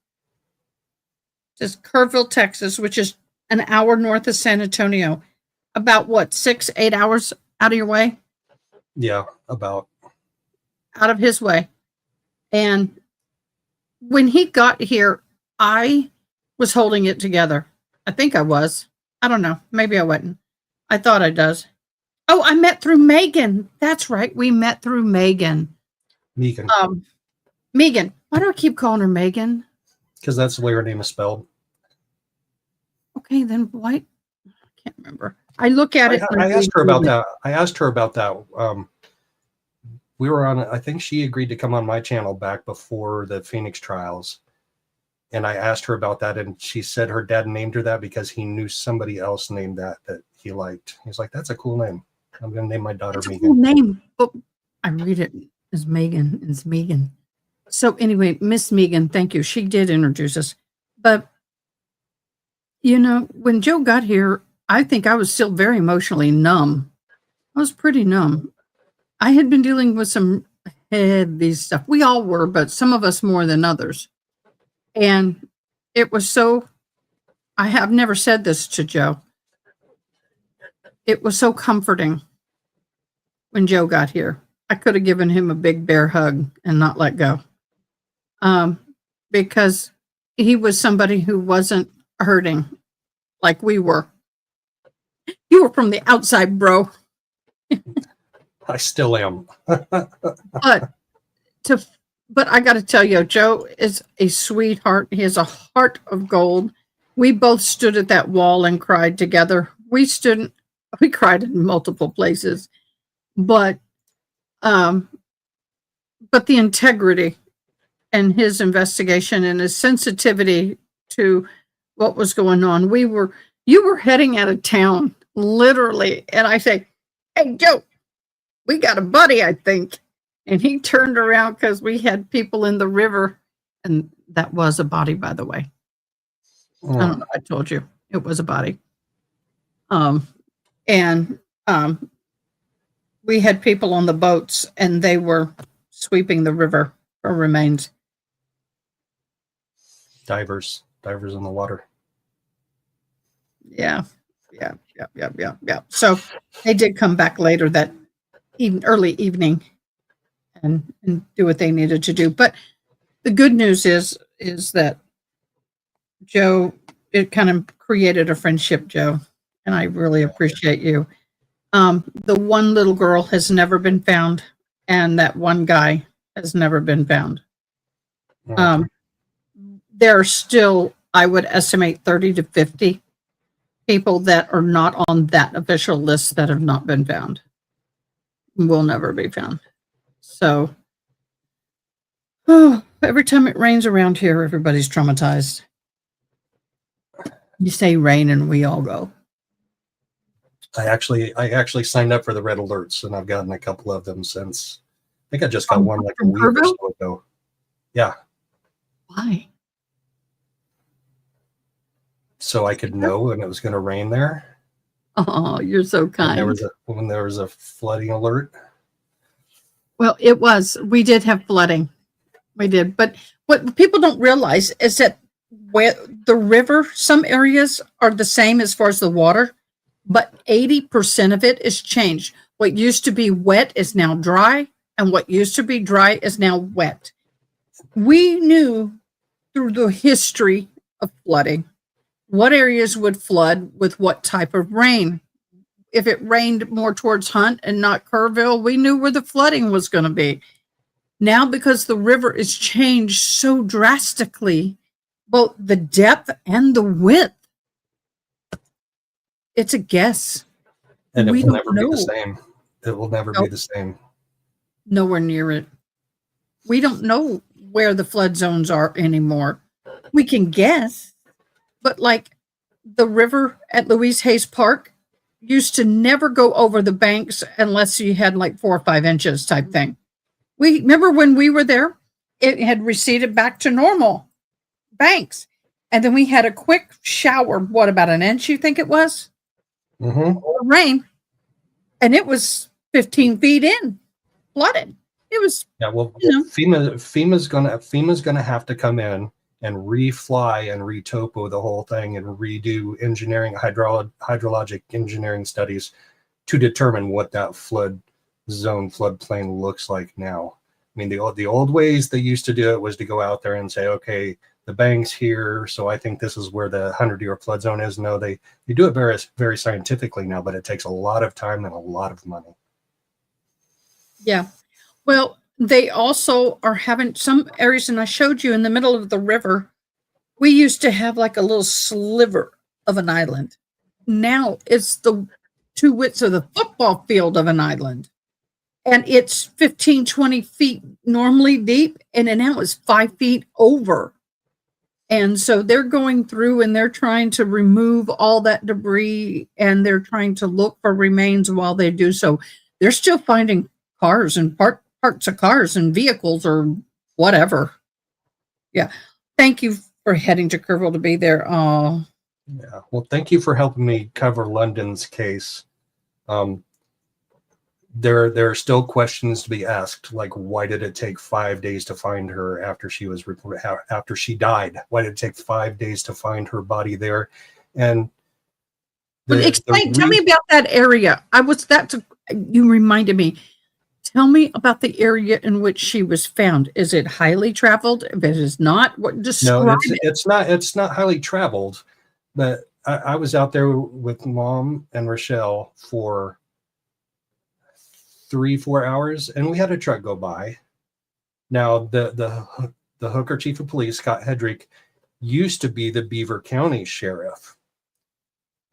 Speaker 1: to Kerrville, Texas, which is an hour north of San Antonio. About what, 6-8 hours out of your way?
Speaker 2: Yeah, about.
Speaker 1: Out of his way. And when he got here, I was holding it together. I think I was. I don't know. Maybe I wasn't. I thought I does. Oh, I met through Megan. That's right. We met through Megan.
Speaker 2: Megan.
Speaker 1: Megan. Why do I keep calling her Megan?
Speaker 2: Because that's the way her name is spelled.
Speaker 1: Okay, then why? I can't remember. I look at it.
Speaker 2: I asked her about that. We were on, I think she agreed to come on my channel back before the Phoenix trials. And I asked her about that, and she said her dad named her that because he knew somebody else named that he liked. He's like, that's a cool name. I'm going to name my daughter
Speaker 1: It's
Speaker 2: Megan.
Speaker 1: A cool name, but I read it as Megan. It's Megan. So anyway, Miss Megan, thank you. She did introduce us. But, when Joe got here, I think I was still very emotionally numb. I was pretty numb. I had been dealing with some heavy stuff. We all were, but some of us more than others. And it was I have never said this to Joe. It was so comforting when Joe got here. I could have given him a big bear hug and not let go. Because he was somebody who wasn't hurting like we were. You were from the outside, bro.
Speaker 2: I still am.
Speaker 1: But I got to tell you, Joe is a sweetheart. He has a heart of gold. We both stood at that wall and cried together. We cried in multiple places, but the integrity and his investigation and his sensitivity to what was going on. You were heading out of town, literally. And I say, hey, Joe, we got a buddy, I think. And he turned around because we had people in the river, and that was a body, by the way. I don't know. I told you it was a body. And we had people on the boats, and they were sweeping the river for remains.
Speaker 2: Divers in the water.
Speaker 1: Yeah. So they did come back later that early evening and do what they needed to do. But the good news is that Joe, it kind of created a friendship, Joe, and I really appreciate you. The one little girl has never been found, and that one guy has never been found. There are still, I would estimate, 30 to 50 people that are not on that official list that have not been found, will never be found. So, every time it rains around here, everybody's traumatized. You say rain and we all go.
Speaker 2: I actually signed up for the red alerts, and I've gotten a couple of them since. I think I just got one like a week or so ago. Yeah.
Speaker 1: Why?
Speaker 2: So I could know when it was going to rain there.
Speaker 1: Oh, you're so kind.
Speaker 2: When there was a flooding alert.
Speaker 1: Well, it was. We did have flooding. We did. But what people don't realize is that where the river, some areas are the same as far as the water, but 80% of it is changed. What used to be wet is now dry, and what used to be dry is now wet. We knew through the history of flooding what areas would flood with what type of rain. If it rained more towards Hunt and not Kerrville, we knew where the flooding was going to be. Now, because the river is changed so drastically, both the depth and the width, it's a guess.
Speaker 2: And it will never be the same. It will never be the same.
Speaker 1: Nowhere near it. We don't know where the flood zones are anymore. We can guess, but like the river at Louise Hayes Park used to never go over the banks unless you had like 4 or 5 inches type thing. We remember when we were there, it had receded back to normal banks. And then we had a quick shower, what, about an inch, you think it was? Rain. And it was 15 feet in, flooded. It was,
Speaker 2: FEMA's gonna have to come in and refly and retopo the whole thing and redo engineering, hydrologic engineering studies to determine what that floodplain looks like now. I mean, the old ways they used to do it was to go out there and say, okay, the bank's here, so I think this is where the 100-year flood zone is. No, they do it very, very scientifically now, but it takes a lot of time and a lot of money.
Speaker 1: Yeah. Well, they also are having some areas, and I showed you in the middle of the river, we used to have like a little sliver of an island. Now it's the 2 widths of the football field of an island. And it's 15, 20 feet normally deep, and now it's 5 feet over. And so they're going through and they're trying to remove all that debris, and they're trying to look for remains while they do so. They're still finding cars and parts of cars and vehicles or whatever. Yeah. Thank you for heading to Kerrville to be there. Oh.
Speaker 2: Yeah. Well, thank you for helping me cover London's case. There are still questions to be asked, like why did it take 5 days to find her after she died? Why did it take 5 days to find her body there? And
Speaker 1: tell me about that area. You reminded me. Tell me about the area in which she was found. Is it highly traveled? If it is not, describe it.
Speaker 2: It's not highly traveled, but I was out there with Mom and Rochelle for 3-4 hours, and we had a truck go by. Now the hooker chief of police, Scott Hedrick, used to be the Beaver County sheriff,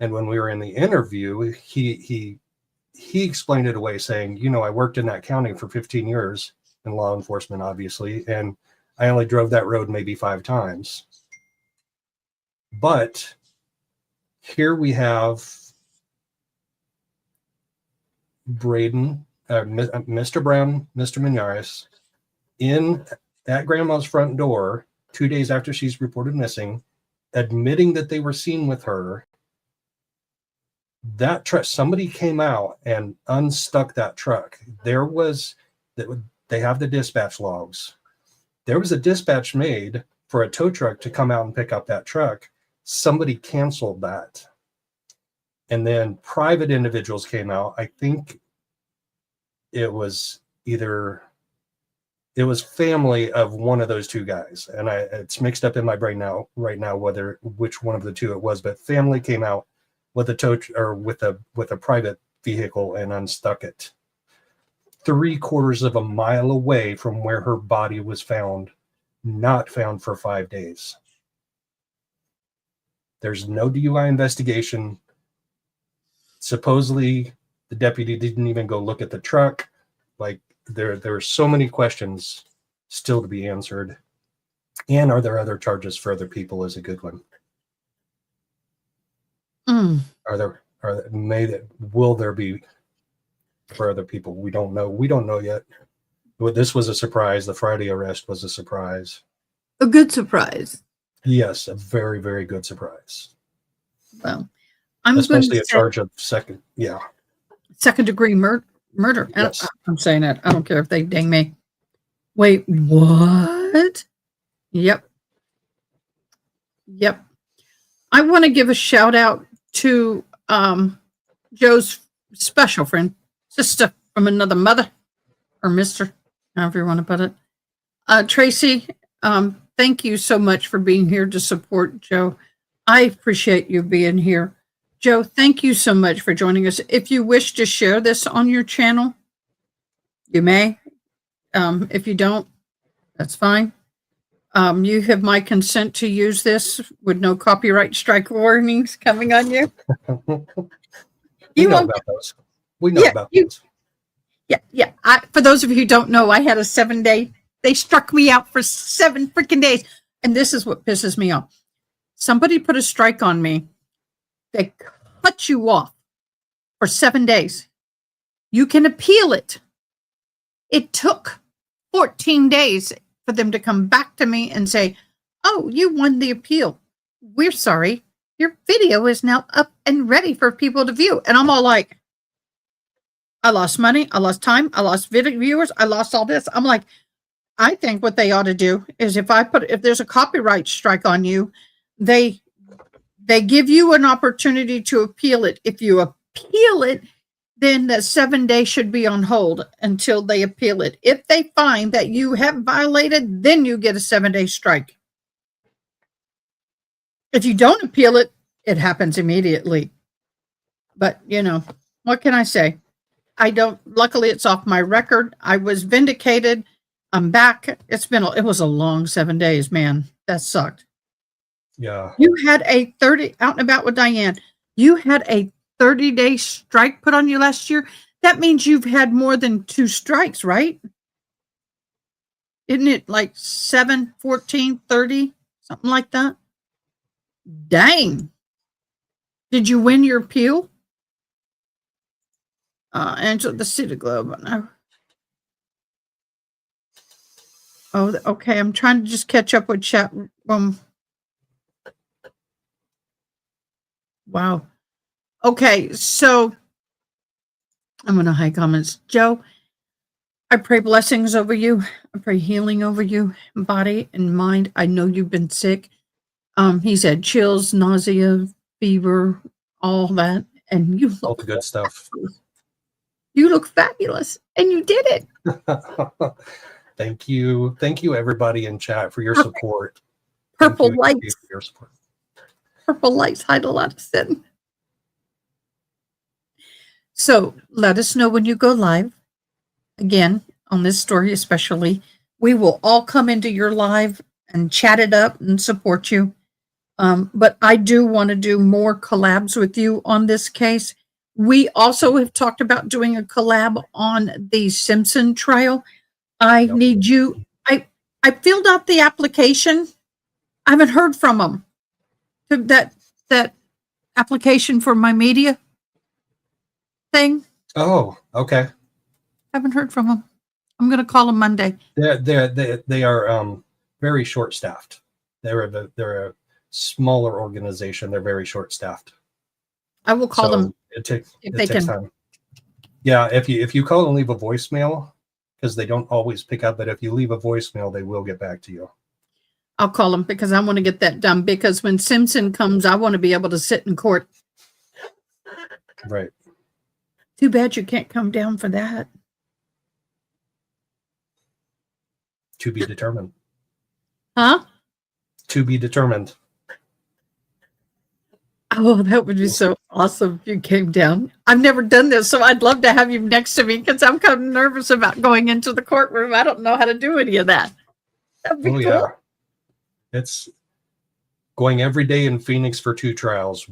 Speaker 2: and when we were in the interview, he explained it away, saying, I worked in that county for 15 years in law enforcement, obviously, and I only drove that road maybe 5 times. But here we have Braden, Mr. Brown, Mr. Minares, in at grandma's front door 2 days after she's reported missing, admitting that they were seen with her. That truck, somebody came out and unstuck that truck. There was, they have the dispatch logs. There was a dispatch made for a tow truck to come out and pick up that truck. Somebody canceled that. And then private individuals came out. I think it was family of one of those two guys. And it's mixed up in my brain right now, which one of the two it was, but family came out with a private vehicle and unstuck it 3/4 of a mile away from where her body was found, not found for 5 days. There's no DUI investigation. Supposedly the deputy didn't even go look at the truck. Like there are so many questions still to be answered. And are there other charges for other people is a good one. Will there be for other people? We don't know yet. But this was a surprise. The Friday arrest was a surprise.
Speaker 1: A good surprise.
Speaker 2: Yes, a very, very good surprise.
Speaker 1: Well,
Speaker 2: especially a charge of second
Speaker 1: degree murder.
Speaker 2: Yes.
Speaker 1: I'm saying that. I don't care if they ding me. Wait, what? Yep. I want to give a shout out to Joe's special friend, sister from another mother, or Mr., however you want to put it. Tracy, thank you so much for being here to support Joe. I appreciate you being here. Joe, thank you so much for joining us. If you wish to share this on your channel, you may. If you don't, that's fine. You have my consent to use this with no copyright strike warnings coming on you.
Speaker 2: We know about those.
Speaker 1: Yeah. For those of you who don't know, I had a 7-day. They struck me out for 7 freaking days. And this is what pisses me off. Somebody put a strike on me. They cut you off for 7 days. You can appeal it. It took 14 days for them to come back to me and say, oh, you won the appeal. We're sorry. Your video is now up and ready for people to view. And I'm all like, I lost money. I lost time. I lost video viewers. I lost all this. I'm like, I think what they ought to do is if there's a copyright strike on you, they give you an opportunity to appeal it. If you appeal it, then the 7 days should be on hold until they appeal it. If they find that you have violated, then you get a 7-day strike. If you don't appeal it, it happens immediately. But, what can I say? Luckily it's off my record. I was vindicated. I'm back. It was a long 7 days, man. That sucked.
Speaker 2: Yeah.
Speaker 1: You had out and about with Diane. You had a 30-day strike put on you last year. That means you've had more than 2 strikes, right? Isn't it like 7, 14, 30, something like that? Dang. Did you win your appeal? Angela, the City Globe. Oh, okay. I'm trying to just catch up with chat. Wow. Okay, so I'm going to hide comments. Joe, I pray blessings over you. I pray healing over you, body and mind. I know you've been sick. He's had chills, nausea, fever, all that. And you
Speaker 2: all the good stuff.
Speaker 1: You look fabulous. And you did it.
Speaker 2: Thank you. Thank you, everybody in chat, for your support.
Speaker 1: Purple lights.
Speaker 2: For your support.
Speaker 1: Purple lights hide a lot of sin. So let us know when you go live. Again, on this story especially, we will all come into your live and chat it up and support you. But I do want to do more collabs with you on this case. We also have talked about doing a collab on the Simpson trial. I need you. I filled out the application. I haven't heard from them. That application for my media thing.
Speaker 2: Oh, okay.
Speaker 1: Haven't heard from them. I'm going to call them Monday.
Speaker 2: They are very short staffed. They're a smaller organization. They're very short staffed.
Speaker 1: I will call them.
Speaker 2: It takes
Speaker 1: can.
Speaker 2: time. Yeah, if you call and leave a voicemail, because they don't always pick up, but if you leave a voicemail, they will get back to you.
Speaker 1: I'll call them because I want to get that done. Because when Simpson comes, I want to be able to sit in court.
Speaker 2: Right.
Speaker 1: Too bad you can't come down for that.
Speaker 2: To be determined.
Speaker 1: Huh?
Speaker 2: To be determined.
Speaker 1: Oh, that would be so awesome if you came down. I've never done this, so I'd love to have you next to me because I'm kind of nervous about going into the courtroom. I don't know how to do any of that. That'd be cool.
Speaker 2: Yeah. It's going every day in Phoenix for 2 trials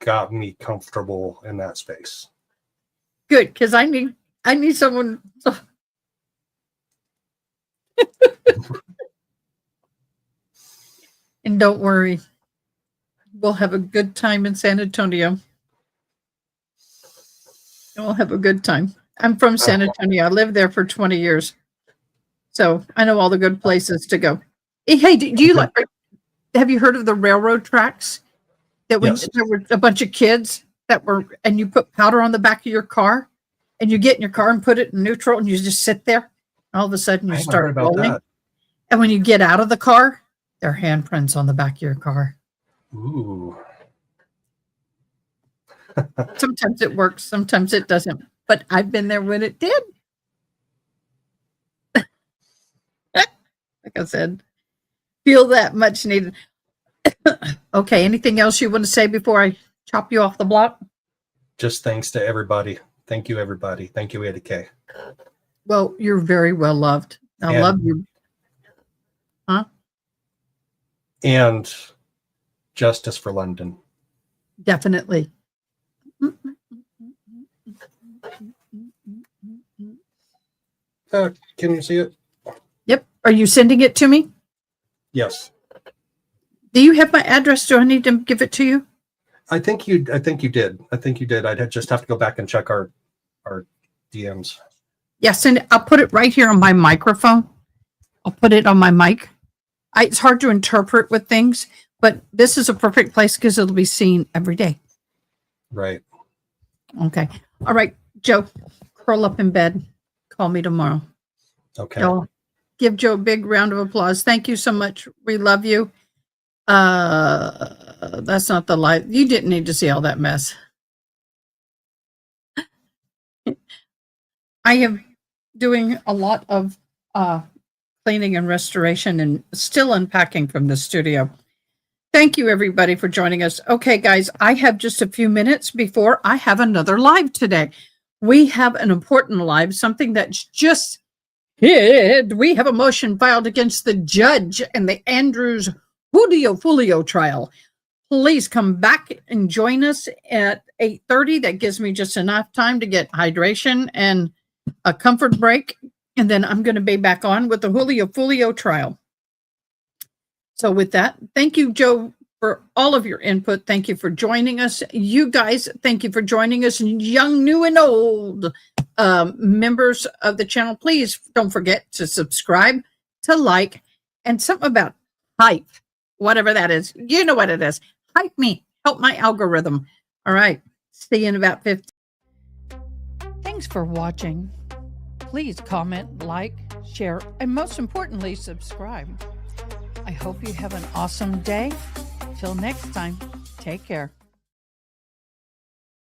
Speaker 2: got me comfortable in that space.
Speaker 1: Good, because I need someone. And don't worry, we'll have a good time in San Antonio. We'll have a good time. I'm from San Antonio. I lived there for 20 years. So I know all the good places to go. Hey, do you have you heard of the railroad tracks? That when
Speaker 2: Yes.
Speaker 1: there were a bunch of kids and you put powder on the back of your car and you get in your car and put it in neutral and you just sit there. And all of a sudden you start rolling. And when you get out of the car, there are handprints on the back of your car.
Speaker 2: Ooh.
Speaker 1: Sometimes it works, sometimes it doesn't. But I've been there when it did. Like I said, feel that much needed. Okay, anything else you want to say before I chop you off the block?
Speaker 2: Just thanks to everybody. Thank you, everybody. Thank you, AdaKay.
Speaker 1: Well, you're very well loved. I love you. Huh?
Speaker 2: And justice for London.
Speaker 1: Definitely.
Speaker 2: Can you see it?
Speaker 1: Yep. Are you sending it to me?
Speaker 2: Yes.
Speaker 1: Do you have my address? Do I need to give it to you?
Speaker 2: I think you did. I'd just have to go back and check our DMs.
Speaker 1: Yes, and I'll put it right here on my microphone. I'll put it on my mic. It's hard to interpret with things, but this is a perfect place because it'll be seen every day.
Speaker 2: Right.
Speaker 1: Okay. All right, Joe, curl up in bed. Call me tomorrow.
Speaker 2: Okay.
Speaker 1: Y'all, give Joe a big round of applause. Thank you so much. We love you. That's not the light. You didn't need to see all that mess. I am doing a lot of cleaning and restoration and still unpacking from the studio. Thank you, everybody, for joining us. Okay, guys, I have just a few minutes before I have another live today. We have an important live, something that's just hit. We have a motion filed against the judge in the Andrews Julio Fulio trial. Please come back and join us at 8:30. That gives me just enough time to get hydration and a comfort break. And then I'm going to be back on with the Julio Fulio trial. So with that, thank you, Joe, for all of your input. Thank you for joining us. You guys, thank you for joining us. Young, new, and old members of the channel, please don't forget to subscribe, to like, and something about hype, whatever that is. You know what it is. Hype me. Help my algorithm. All right. See you in about 15. Thanks for watching. Please comment, like, share, and most importantly, subscribe. I hope you have an awesome day. Till next time, take care.